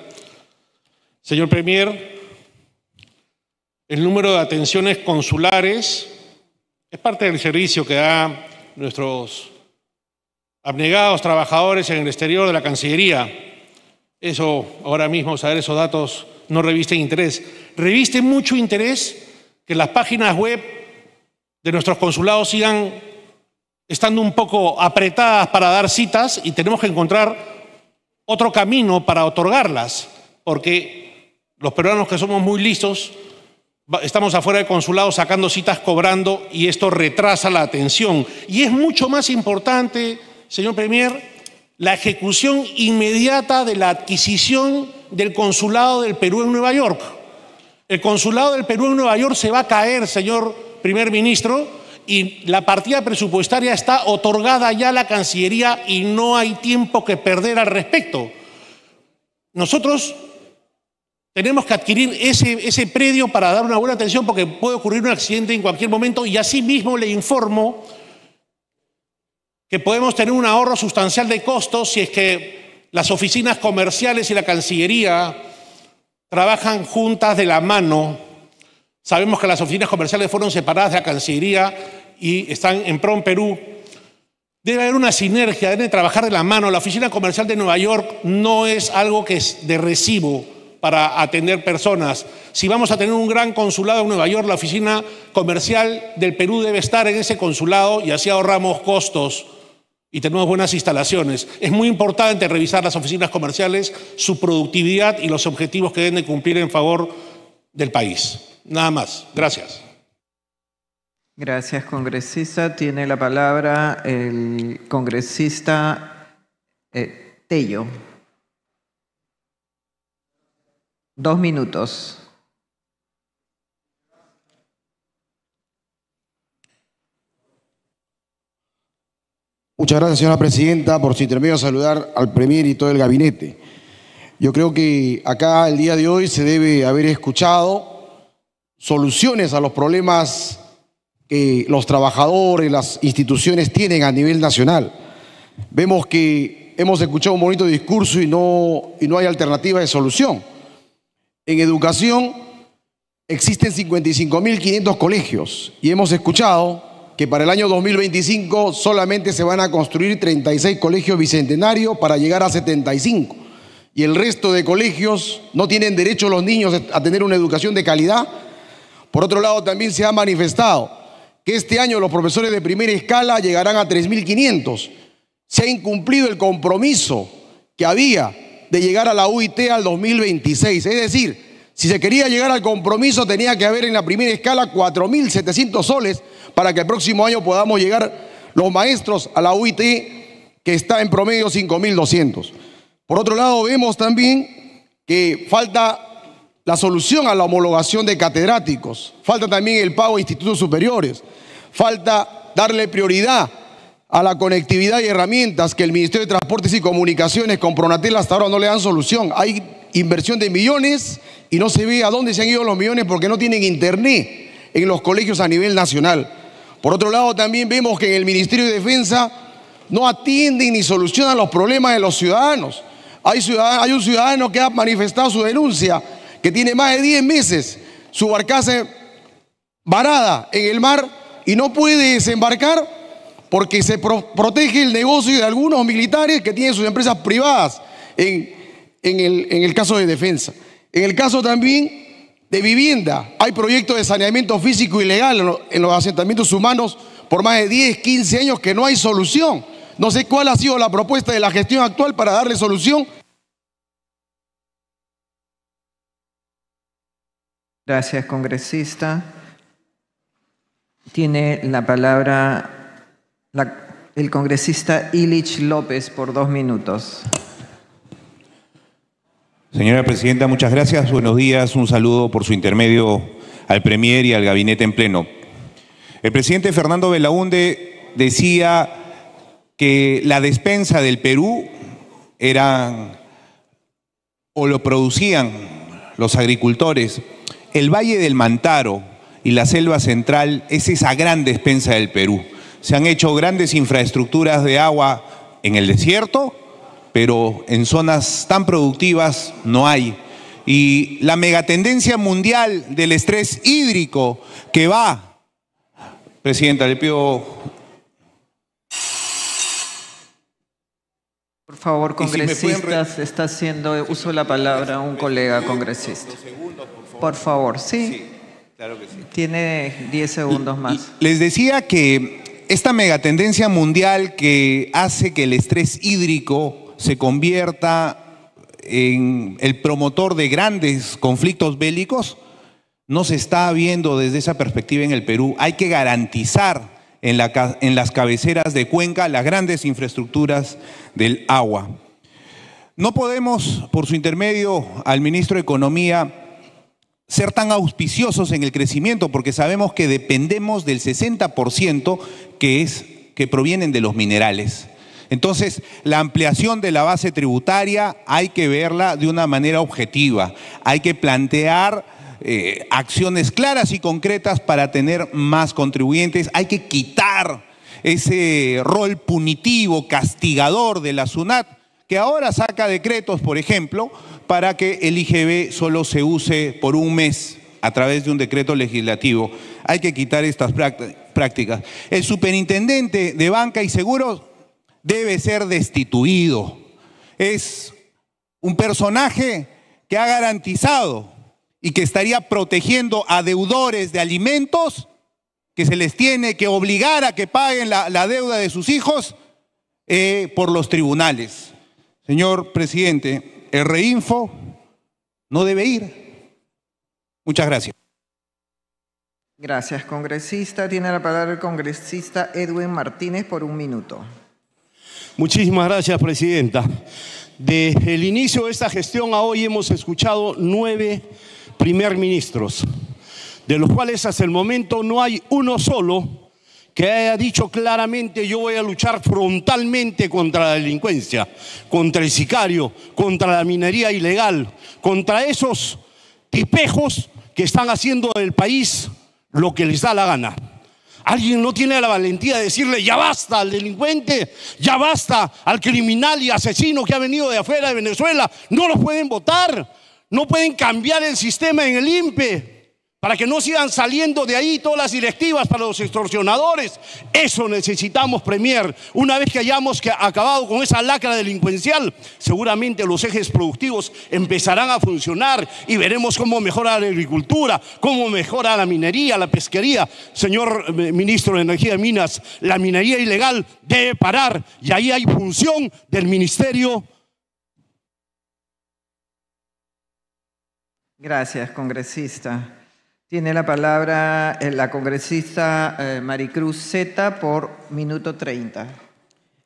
S10: Señor Premier, el número de atenciones consulares es parte del servicio que dan nuestros abnegados trabajadores en el exterior de la Cancillería. Eso, ahora mismo, saber esos datos no reviste interés. Reviste mucho interés que las páginas web de nuestros consulados sigan estando un poco apretadas para dar citas y tenemos que encontrar otro camino para otorgarlas, porque los peruanos que somos muy listos estamos afuera del consulado sacando citas, cobrando, y esto retrasa la atención. Y es mucho más importante, señor Premier, la ejecución inmediata de la adquisición del consulado del Perú en Nueva York. El consulado del Perú en Nueva York se va a caer, señor primer ministro, y la partida presupuestaria está otorgada ya a la Cancillería y no hay tiempo que perder al respecto. Nosotros tenemos que adquirir ese predio para dar una buena atención porque puede ocurrir un accidente en cualquier momento, y asimismo le informo que podemos tener un ahorro sustancial de costos si es que las oficinas comerciales y la Cancillería trabajan juntas de la mano. Sabemos que las oficinas comerciales fueron separadas de la Cancillería y están en PROM Perú. Debe haber una sinergia, deben trabajar de la mano. La oficina comercial de Nueva York no es algo que es de recibo para atender personas. Si vamos a tener un gran consulado en Nueva York, la oficina comercial del Perú debe estar en ese consulado y así ahorramos costos y tenemos buenas instalaciones. Es muy importante revisar las oficinas comerciales, su productividad y los objetivos que deben de cumplir en favor del país. Nada más. Gracias.
S4: Gracias, congresista. Tiene la palabra el congresista Tello. 2 minutos.
S12: Muchas gracias, señora presidenta. Por su intermedio, saludar al Premier y todo el gabinete. Yo creo que acá el día de hoy se debe haber escuchado soluciones a los problemas que los trabajadores, las instituciones tienen a nivel nacional. Vemos que hemos escuchado un bonito discurso y no hay alternativa de solución. En educación existen 55.500 colegios y hemos escuchado que para el año 2025 solamente se van a construir 36 colegios bicentenarios para llegar a 75. Y el resto de colegios no tienen derecho los niños a tener una educación de calidad. Por otro lado, también se ha manifestado que este año los profesores de primera escala llegarán a 3.500. Se ha incumplido el compromiso que había de llegar a la UIT al 2026. Es decir, si se quería llegar al compromiso, tenía que haber en la primera escala 4.700 soles para que el próximo año podamos llegar los maestros a la UIT, que está en promedio 5.200. Por otro lado, vemos también que falta la solución a la homologación de catedráticos, falta también el pago a institutos superiores, falta darle prioridad a la conectividad y herramientas que el Ministerio de Transportes y Comunicaciones con Pronatel hasta ahora no le dan solución. Hay inversión de millones y no se ve a dónde se han ido los millones porque no tienen internet en los colegios a nivel nacional. Por otro lado, también vemos que en el Ministerio de Defensa no atienden ni solucionan los problemas de los ciudadanos. Hay un ciudadano que ha manifestado su denuncia, que tiene más de 10 meses su barcaza varada en el mar y no puede desembarcar porque se protege el negocio de algunos militares que tienen sus empresas privadas en el caso de defensa. En el caso también de vivienda, hay proyectos de saneamiento físico ilegal en los asentamientos humanos por más de 10, 15 años que no hay solución. No sé cuál ha sido la propuesta de la gestión actual para darle solución.
S4: Gracias, congresista. Tiene la palabra el congresista Illich López por 2 minutos.
S13: Señora presidenta, muchas gracias. Buenos días. Un saludo por su intermedio al Premier y al gabinete en pleno. El presidente Fernando Belaúnde decía que la despensa del Perú lo producían los agricultores. El Valle del Mantaro y la Selva Central es esa gran despensa del Perú. Se han hecho grandes infraestructuras de agua en el desierto, pero en zonas tan productivas no hay. Y la megatendencia mundial del estrés hídrico que va... Presidenta, le pido...
S4: Por favor, congresistas, si está haciendo uso de la palabra un colega congresista. Por favor, sí. Claro que sí. Tiene 10 segundos más.
S13: Les decía que esta megatendencia mundial que hace que el estrés hídrico se convierta en el promotor de grandes conflictos bélicos, no se está viendo desde esa perspectiva en el Perú. Hay que garantizar en las cabeceras de cuenca las grandes infraestructuras del agua. No podemos, por su intermedio al ministro de Economía, ser tan auspiciosos en el crecimiento, porque sabemos que dependemos del 60% que provienen de los minerales. Entonces, la ampliación de la base tributaria hay que verla de una manera objetiva. Hay que plantear acciones claras y concretas para tener más contribuyentes. Hay que quitar ese rol punitivo, castigador de la SUNAT, que ahora saca decretos, por ejemplo, para que el IGB solo se use por un mes a través de un decreto legislativo. Hay que quitar estas prácticas. El superintendente de Banca y Seguros debe ser destituido. Es un personaje que ha garantizado y que estaría protegiendo a deudores de alimentos que se les tiene que obligar a que paguen la deuda de sus hijos por los tribunales. Señor presidente, el Reinfo no debe ir. Muchas gracias.
S4: Gracias, congresista. Tiene la palabra el congresista Edwin Martínez por 1 minuto.
S6: Muchísimas gracias, presidenta. Desde el inicio de esta gestión a hoy hemos escuchado 9 primer ministros, de los cuales hasta el momento no hay uno solo que haya dicho claramente: yo voy a luchar frontalmente contra la delincuencia, contra el sicario, contra la minería ilegal, contra esos tipejos que están haciendo del país lo que les da la gana. ¿Alguien no tiene la valentía de decirle ya basta al delincuente, ya basta al criminal y asesino que ha venido de afuera de Venezuela? No lo pueden votar, no pueden cambiar el sistema en el INPE para que no sigan saliendo de ahí todas las directivas para los extorsionadores. Eso necesitamos, Premier. Una vez que hayamos acabado con esa lacra delincuencial, seguramente los ejes productivos empezarán a funcionar y veremos cómo mejora la agricultura, cómo mejora la minería, la pesquería. Señor ministro de Energía y Minas, la minería ilegal debe parar y ahí hay función del ministerio.
S4: Gracias, congresista. Tiene la palabra la congresista Maricruz Zeta por 1:30.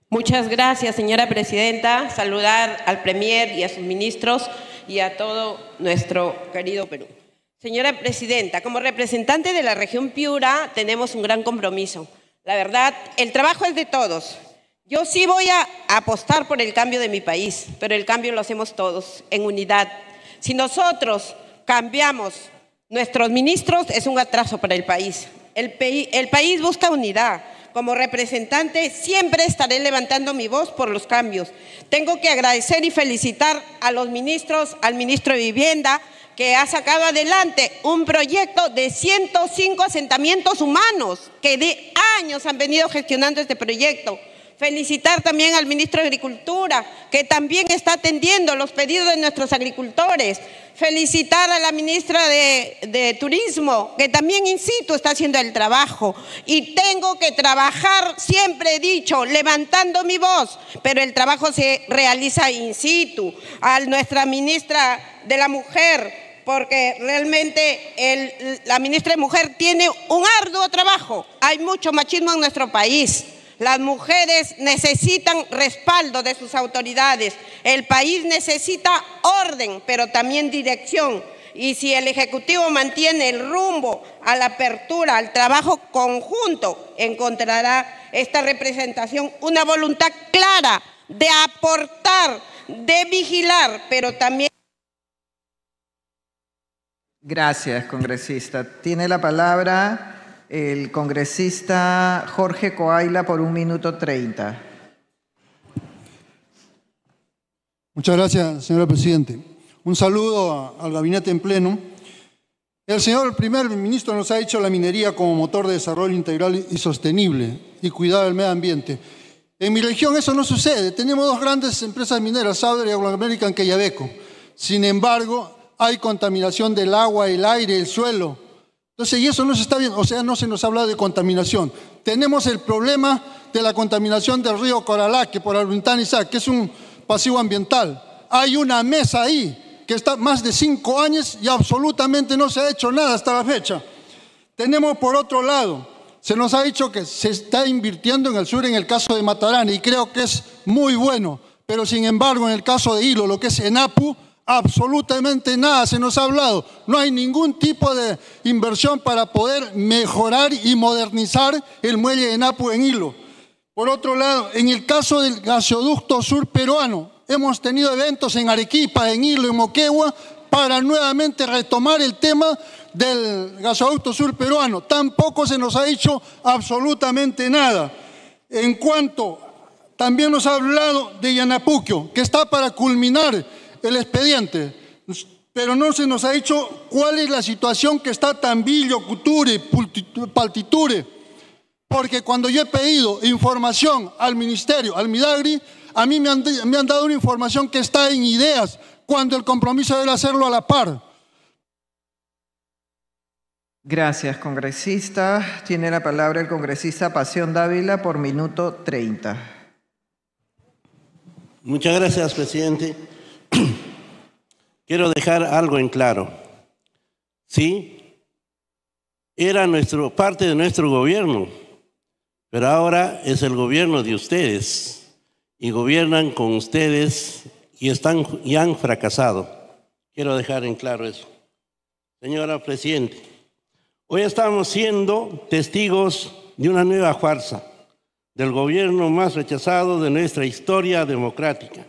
S15: Muchas gracias, señora presidenta. Saludar al Premier y a sus ministros y a todo nuestro querido Perú. Señora presidenta, como representante de la región Piura tenemos un gran compromiso. La verdad, el trabajo es de todos. Yo sí voy a apostar por el cambio de mi país, pero el cambio lo hacemos todos, en unidad. Si nosotros cambiamos nuestros ministros, es un atraso para el país. El país busca unidad. Como representante siempre estaré levantando mi voz por los cambios. Tengo que agradecer y felicitar a los ministros, al ministro de Vivienda, que ha sacado adelante un proyecto de 105 asentamientos humanos, que de años han venido gestionando este proyecto. Felicitar también al ministro de Agricultura, que también está atendiendo los pedidos de nuestros agricultores. Felicitar a la ministra de Turismo, que también in situ está haciendo el trabajo. Y tengo que trabajar, siempre he dicho, levantando mi voz, pero el trabajo se realiza in situ. A nuestra ministra de la Mujer, porque realmente la ministra de Mujer tiene un arduo trabajo. Hay mucho machismo en nuestro país. Las mujeres necesitan respaldo de sus autoridades. El país necesita orden, pero también dirección. Y si el Ejecutivo mantiene el rumbo a la apertura, al trabajo conjunto, encontrará esta representación una voluntad clara de aportar, de vigilar, pero también...
S4: Gracias, congresista. Tiene la palabra el congresista Jorge Coaila por 1:30.
S23: Muchas gracias, señora Presidente. Un saludo al gabinete en pleno. El señor primer ministro nos ha dicho la minería como motor de desarrollo integral y sostenible y cuidado del medio ambiente. En mi región eso no sucede. Tenemos 2 grandes empresas mineras, Sauder y Anglo American Quellaveco. Sin embargo, hay contaminación del agua, el aire, el suelo. Entonces, y eso no se está viendo, o sea, no se nos habla de contaminación. Tenemos el problema de la contaminación del río Coralaque por Albuntanizac, que es un pasivo ambiental. Hay una mesa ahí que está más de 5 años y absolutamente no se ha hecho nada hasta la fecha. Tenemos por otro lado, se nos ha dicho que se está invirtiendo en el sur en el caso de Matarani y creo que es muy bueno, pero sin embargo en el caso de Hilo, lo que es ENAPU, Absolutamente nada se nos ha hablado. No hay ningún tipo de inversión para poder mejorar y modernizar el muelle de Napu en Hilo. Por otro lado, en el caso del gasoducto sur peruano, hemos tenido eventos en Arequipa, en Hilo, en Moquegua, para nuevamente retomar el tema del gasoducto sur peruano. Tampoco se nos ha dicho absolutamente nada. En cuanto, también nos ha hablado de Yanapuquio, que está para culminar el expediente, pero no se nos ha dicho cuál es la situación que está Tambillo, Cuture, Paltiture, porque cuando yo he pedido información al Ministerio, al Midagri, a mí me han dado una información que está en ideas, cuando el compromiso debe hacerlo a la par.
S4: Gracias, congresista. Tiene la palabra el congresista Pasión Dávila por minuto 30.
S16: Muchas gracias, presidente. Quiero dejar algo en claro. Sí, era parte de nuestro gobierno, pero ahora es el gobierno de ustedes y gobiernan con ustedes y han fracasado. Quiero dejar en claro eso. Señora Presidente, hoy estamos siendo testigos de una nueva farsa del gobierno más rechazado de nuestra historia democrática.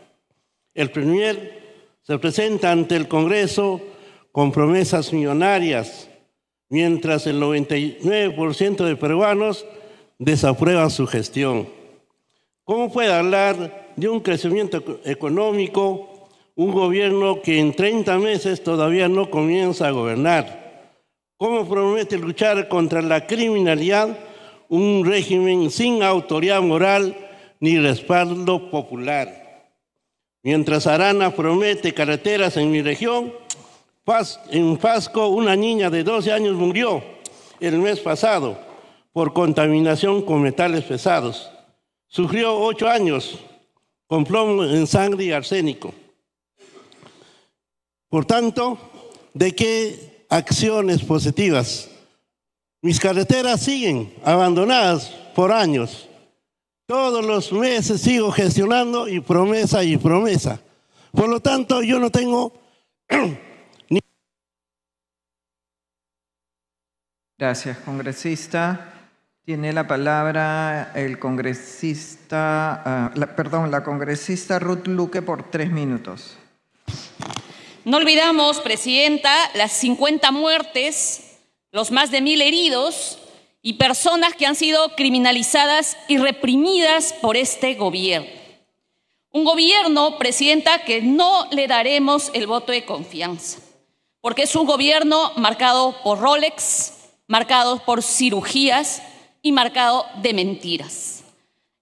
S16: El Premier se presenta ante el Congreso con promesas millonarias, mientras el 99% de peruanos desaprueban su gestión. ¿Cómo puede hablar de un crecimiento económico un gobierno que en 30 meses todavía no comienza a gobernar? ¿Cómo promete luchar contra la criminalidad un régimen sin autoridad moral ni respaldo popular? Mientras Arana promete carreteras en mi región, en Pasco una niña de 12 años murió el mes pasado por contaminación con metales pesados. Sufrió 8 años con plomo en sangre y arsénico. Por tanto, ¿de qué acciones positivas? Mis carreteras siguen abandonadas por años. Todos los meses sigo gestionando y promesa y promesa. Por lo tanto, yo no tengo ni...
S4: Gracias, congresista. Tiene la palabra el congresista, la congresista Ruth Luque por 3 minutos.
S17: No olvidamos, presidenta, las 50 muertes, los más de 1000 heridos y personas que han sido criminalizadas y reprimidas por este gobierno. Un gobierno, presidenta, que no le daremos el voto de confianza, porque es un gobierno marcado por Rolex, marcado por cirugías y marcado de mentiras.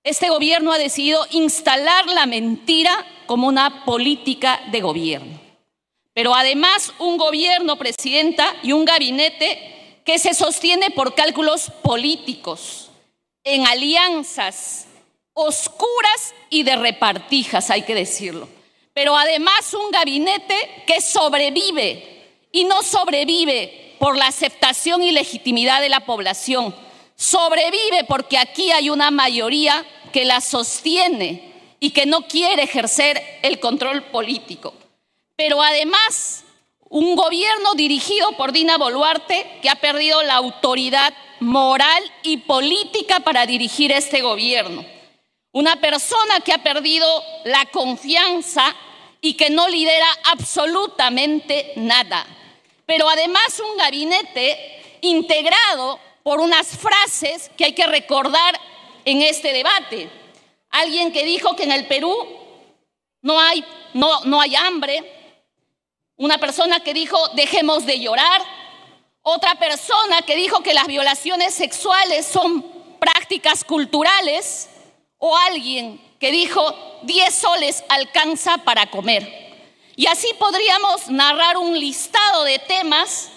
S17: Este gobierno ha decidido instalar la mentira como una política de gobierno. Pero además un gobierno, presidenta, y un gabinete que se sostiene por cálculos políticos, en alianzas oscuras y de repartijas, hay que decirlo. Pero además un gabinete que sobrevive, y no sobrevive por la aceptación y legitimidad de la población, sobrevive porque aquí hay una mayoría que la sostiene y que no quiere ejercer el control político. Pero además un gobierno dirigido por Dina Boluarte que ha perdido la autoridad moral y política para dirigir este gobierno. Una persona que ha perdido la confianza y que no lidera absolutamente nada. Pero además un gabinete integrado por unas frases que hay que recordar en este debate. Alguien que dijo que en el Perú no hay hambre. Una persona que dijo, dejemos de llorar. Otra persona que dijo que las violaciones sexuales son prácticas culturales. O alguien que dijo, 10 soles alcanza para comer. Y así podríamos narrar un listado de temas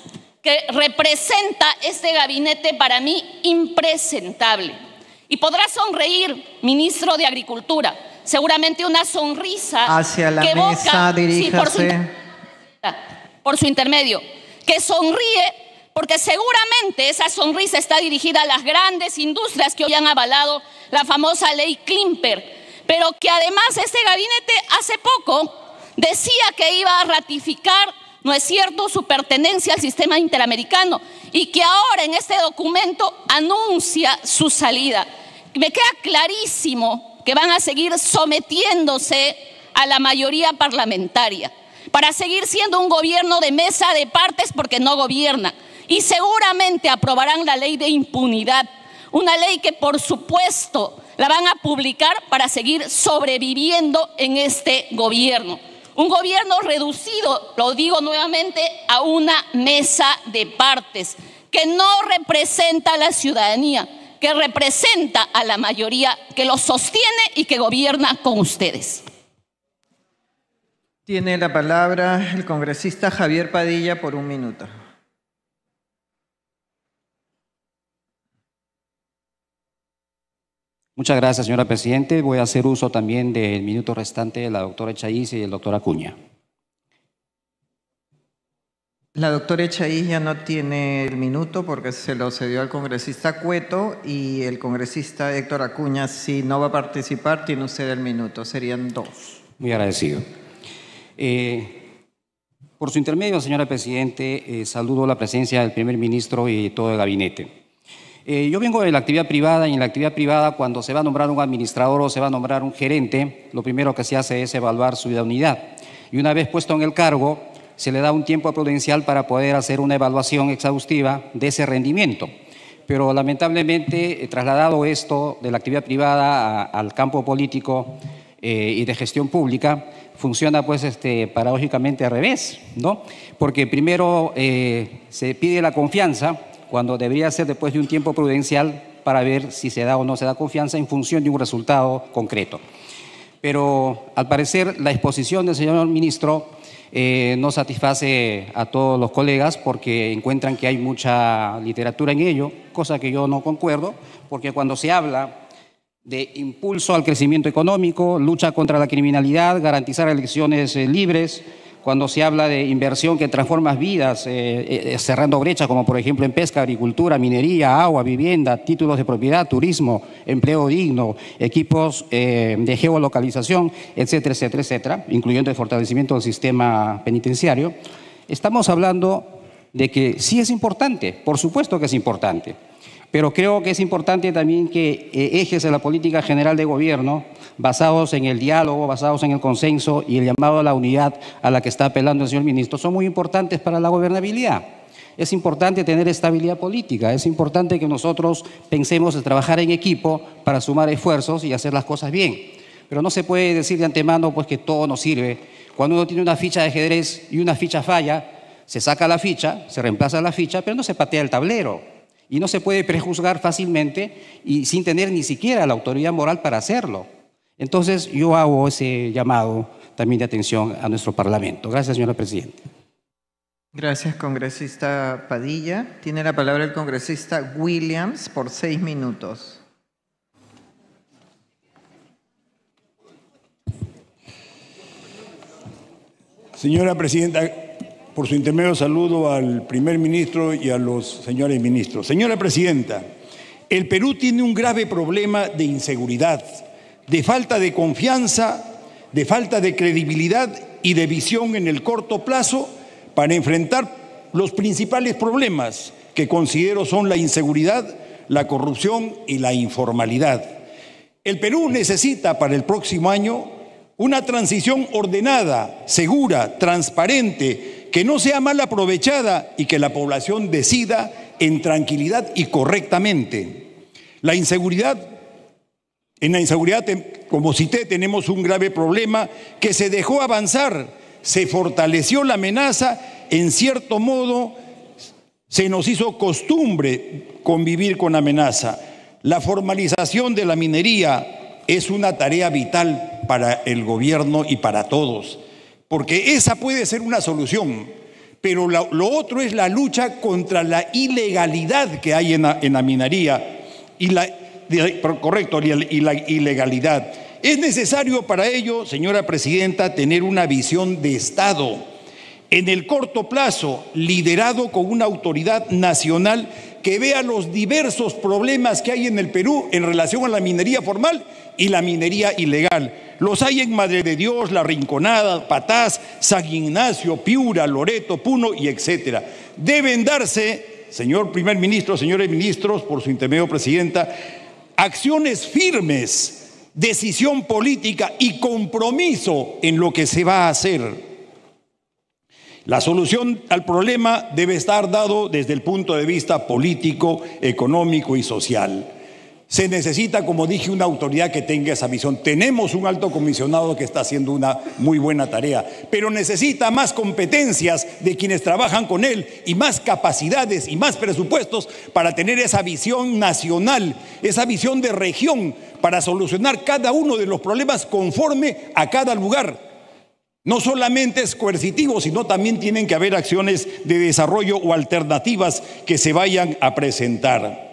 S17: que representa este gabinete para mí impresentable. Y podrá sonreír, ministro de Agricultura, seguramente una sonrisa
S4: hacia la
S17: que
S4: mesa,
S17: evoca,
S4: diríjase.
S17: sí, por su intermedio, que sonríe porque seguramente esa sonrisa está dirigida a las grandes industrias que hoy han avalado la famosa ley Klimper, pero que además este gabinete hace poco Decía que iba a ratificar, ¿no es cierto?, su pertenencia al sistema interamericano y que ahora en este documento anuncia su salida. Me queda clarísimo que van a seguir sometiéndose a la mayoría parlamentaria para seguir siendo un gobierno de mesa de partes porque no gobierna. Y seguramente aprobarán la ley de impunidad, una ley que por supuesto la van a publicar para seguir sobreviviendo en este gobierno. Un gobierno reducido, lo digo nuevamente, a una mesa de partes que no representa a la ciudadanía, que representa a la mayoría que los sostiene y que gobierna con ustedes.
S4: Tiene la palabra el congresista Javier Padilla por 1 minuto.
S11: Muchas gracias, señora Presidente. Voy a hacer uso también del minuto restante de la doctora Echaíz y del doctor Acuña.
S4: La doctora Echaíz ya no tiene el minuto porque se lo cedió al congresista Cueto, y el congresista Héctor Acuña, si no va a participar, tiene usted el minuto. Serían 2.
S11: Muy agradecido. Por su intermedio, señora Presidente, saludo la presencia del primer ministro y todo el gabinete. Yo vengo de la actividad privada, y en la actividad privada, cuando se va a nombrar un administrador o se va a nombrar un gerente, lo primero que se hace es evaluar su idoneidad. Y una vez puesto en el cargo, se le da un tiempo prudencial para poder hacer una evaluación exhaustiva de ese rendimiento. Pero lamentablemente, trasladado esto de la actividad privada al campo político y de gestión pública, funciona pues paradójicamente al revés, ¿no? Porque primero se pide la confianza, cuando debería ser después de un tiempo prudencial para ver si se da o no se da confianza en función de un resultado concreto. Pero al parecer la exposición del señor ministro no satisface a todos los colegas porque encuentran que hay mucha literatura en ello, cosa que yo no concuerdo, porque cuando se habla de impulso al crecimiento económico, lucha contra la criminalidad, garantizar elecciones libres, cuando se habla de inversión que transforma vidas, cerrando brechas como por ejemplo en pesca, agricultura, minería, agua, vivienda, títulos de propiedad, turismo, empleo digno, equipos de geolocalización, etcétera, etcétera, etcétera, incluyendo el fortalecimiento del sistema penitenciario, estamos hablando de que sí es importante, por supuesto que es importante, pero creo que es importante también que ejes de la política general de gobierno, basados en el diálogo, basados en el consenso y el llamado a la unidad a la que está apelando el señor ministro, son muy importantes para la gobernabilidad. Es importante tener estabilidad política, es importante que nosotros pensemos en trabajar en equipo para sumar esfuerzos y hacer las cosas bien. Pero no se puede decir de antemano pues, que todo nos sirve. Cuando uno tiene una ficha de ajedrez y una ficha falla, se saca la ficha, se reemplaza la ficha, pero no se patea el tablero. Y no se puede prejuzgar fácilmente y sin tener ni siquiera la autoridad moral para hacerlo. Entonces, yo hago ese llamado también de atención a nuestro Parlamento. Gracias, señora Presidenta.
S4: Gracias, congresista Padilla. Tiene la palabra el congresista Williams por 6 minutos.
S18: Señora Presidenta, por su intermedio saludo al primer ministro y a los señores ministros. Señora Presidenta, el Perú tiene un grave problema de inseguridad, de falta de confianza, de falta de credibilidad y de visión en el corto plazo para enfrentar los principales problemas que considero son la inseguridad, la corrupción y la informalidad. El Perú necesita para el próximo año una transición ordenada, segura, transparente, que no sea mal aprovechada y que la población decida en tranquilidad y correctamente. En la inseguridad, como cité, tenemos un grave problema que se dejó avanzar, se fortaleció la amenaza, en cierto modo se nos hizo costumbre convivir con amenaza. La formalización de la minería es una tarea vital para el gobierno y para todos, porque esa puede ser una solución, pero lo otro es la lucha contra la ilegalidad que hay en la minería y la ilegalidad. Es necesario para ello, señora Presidenta, tener una visión de Estado en el corto plazo, liderado con una autoridad nacional que vea los diversos problemas que hay en el Perú en relación a la minería formal y la minería ilegal. Los hay en Madre de Dios, La Rinconada, Patás, San Ignacio, Piura, Loreto, Puno y etcétera. Deben darse, señor primer ministro, señores ministros, por su intermedio, presidenta, acciones firmes, decisión política y compromiso en lo que se va a hacer. La solución al problema debe estar dado desde el punto de vista político, económico y social. Se necesita, como dije, una autoridad que tenga esa visión. Tenemos un alto comisionado que está haciendo una muy buena tarea, pero necesita más competencias de quienes trabajan con él y más capacidades y más presupuestos para tener esa visión nacional, esa visión de región, para solucionar cada uno de los problemas conforme a cada lugar. No solamente es coercitivo, sino también tienen que haber acciones de desarrollo o alternativas que se vayan a presentar.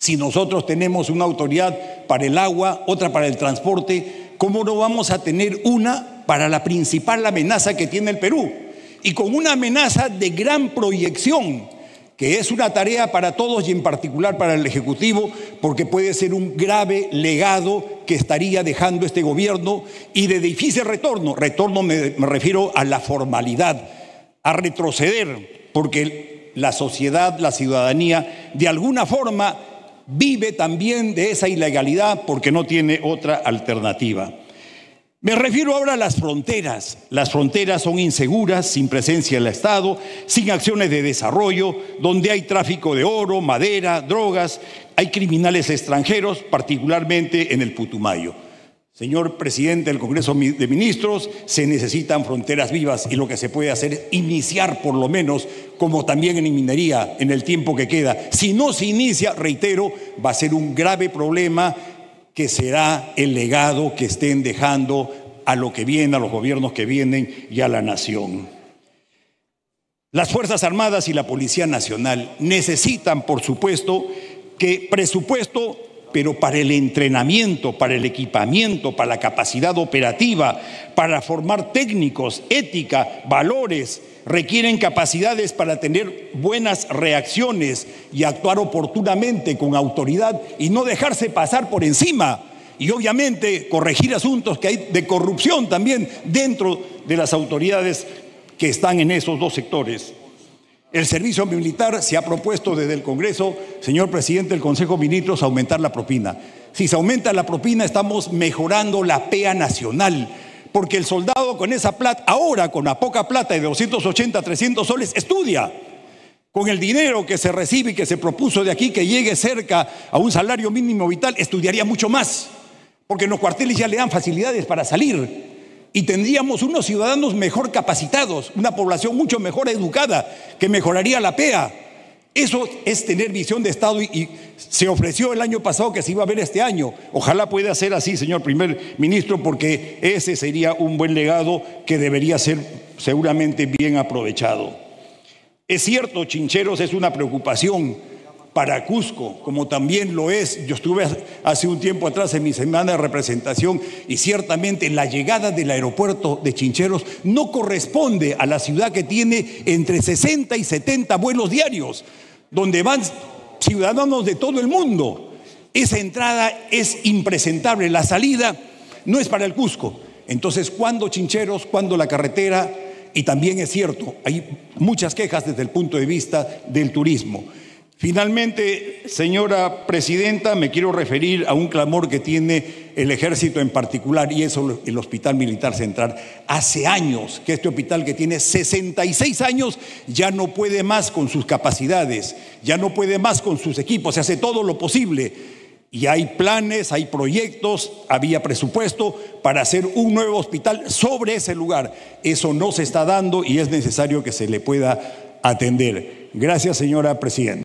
S18: Si nosotros tenemos una autoridad para el agua, otra para el transporte, ¿cómo no vamos a tener una para la principal amenaza que tiene el Perú? Y con una amenaza de gran proyección, que es una tarea para todos y en particular para el Ejecutivo, porque puede ser un grave legado que estaría dejando este gobierno y de difícil retorno. Retorno me refiero a la formalidad, a retroceder, porque la sociedad, la ciudadanía, de alguna forma vive también de esa ilegalidad porque no tiene otra alternativa. Me refiero ahora a las fronteras. Las fronteras son inseguras, sin presencia del Estado, sin acciones de desarrollo, donde hay tráfico de oro, madera, drogas, hay criminales extranjeros, particularmente en el Putumayo. Señor presidente del Congreso de Ministros, se necesitan fronteras vivas y lo que se puede hacer es iniciar por lo menos, como también en minería, en el tiempo que queda. Si no se inicia, reitero, va a ser un grave problema que será el legado que estén dejando a lo que viene, a los gobiernos que vienen y a la nación. Las Fuerzas Armadas y la Policía Nacional necesitan, por supuesto, que presupuesto, pero para el entrenamiento, para el equipamiento, para la capacidad operativa, para formar técnicos, ética, valores, requieren capacidades para tener buenas reacciones y actuar oportunamente con autoridad y no dejarse pasar por encima. Y obviamente corregir asuntos que hay de corrupción también dentro de las autoridades que están en esos dos sectores. El servicio militar se ha propuesto desde el Congreso, señor presidente del Consejo de Ministros, aumentar la propina. Si se aumenta la propina, estamos mejorando la PEA nacional, porque el soldado con esa plata, ahora con la poca plata de 280 a 300 soles, estudia. Con el dinero que se recibe y que se propuso de aquí que llegue cerca a un salario mínimo vital, estudiaría mucho más, porque en los cuarteles ya le dan facilidades para salir. Y tendríamos unos ciudadanos mejor capacitados, una población mucho mejor educada, que mejoraría la PEA. Eso es tener visión de Estado y se ofreció el año pasado que se iba a ver este año. Ojalá pueda ser así, señor primer ministro, porque ese sería un buen legado que debería ser seguramente bien aprovechado. Es cierto, Chincheros es una preocupación para Cusco, como también lo es. Yo estuve hace un tiempo atrás en mi semana de representación y ciertamente la llegada del aeropuerto de Chincheros no corresponde a la ciudad que tiene entre 60 y 70 vuelos diarios, donde van ciudadanos de todo el mundo. Esa entrada es impresentable, la salida no es para el Cusco. Entonces, ¿cuándo Chincheros? ¿Cuándo la carretera? Y también es cierto, hay muchas quejas desde el punto de vista del turismo. Finalmente, señora presidenta, me quiero referir a un clamor que tiene el Ejército en particular, y eso el Hospital Militar Central. Hace años que este hospital, que tiene 66 años, ya no puede más con sus capacidades, ya no puede más con sus equipos, se hace todo lo posible. Y hay planes, hay proyectos, había presupuesto para hacer un nuevo hospital sobre ese lugar. Eso no se está dando y es necesario que se le pueda atender. Gracias, señora presidenta.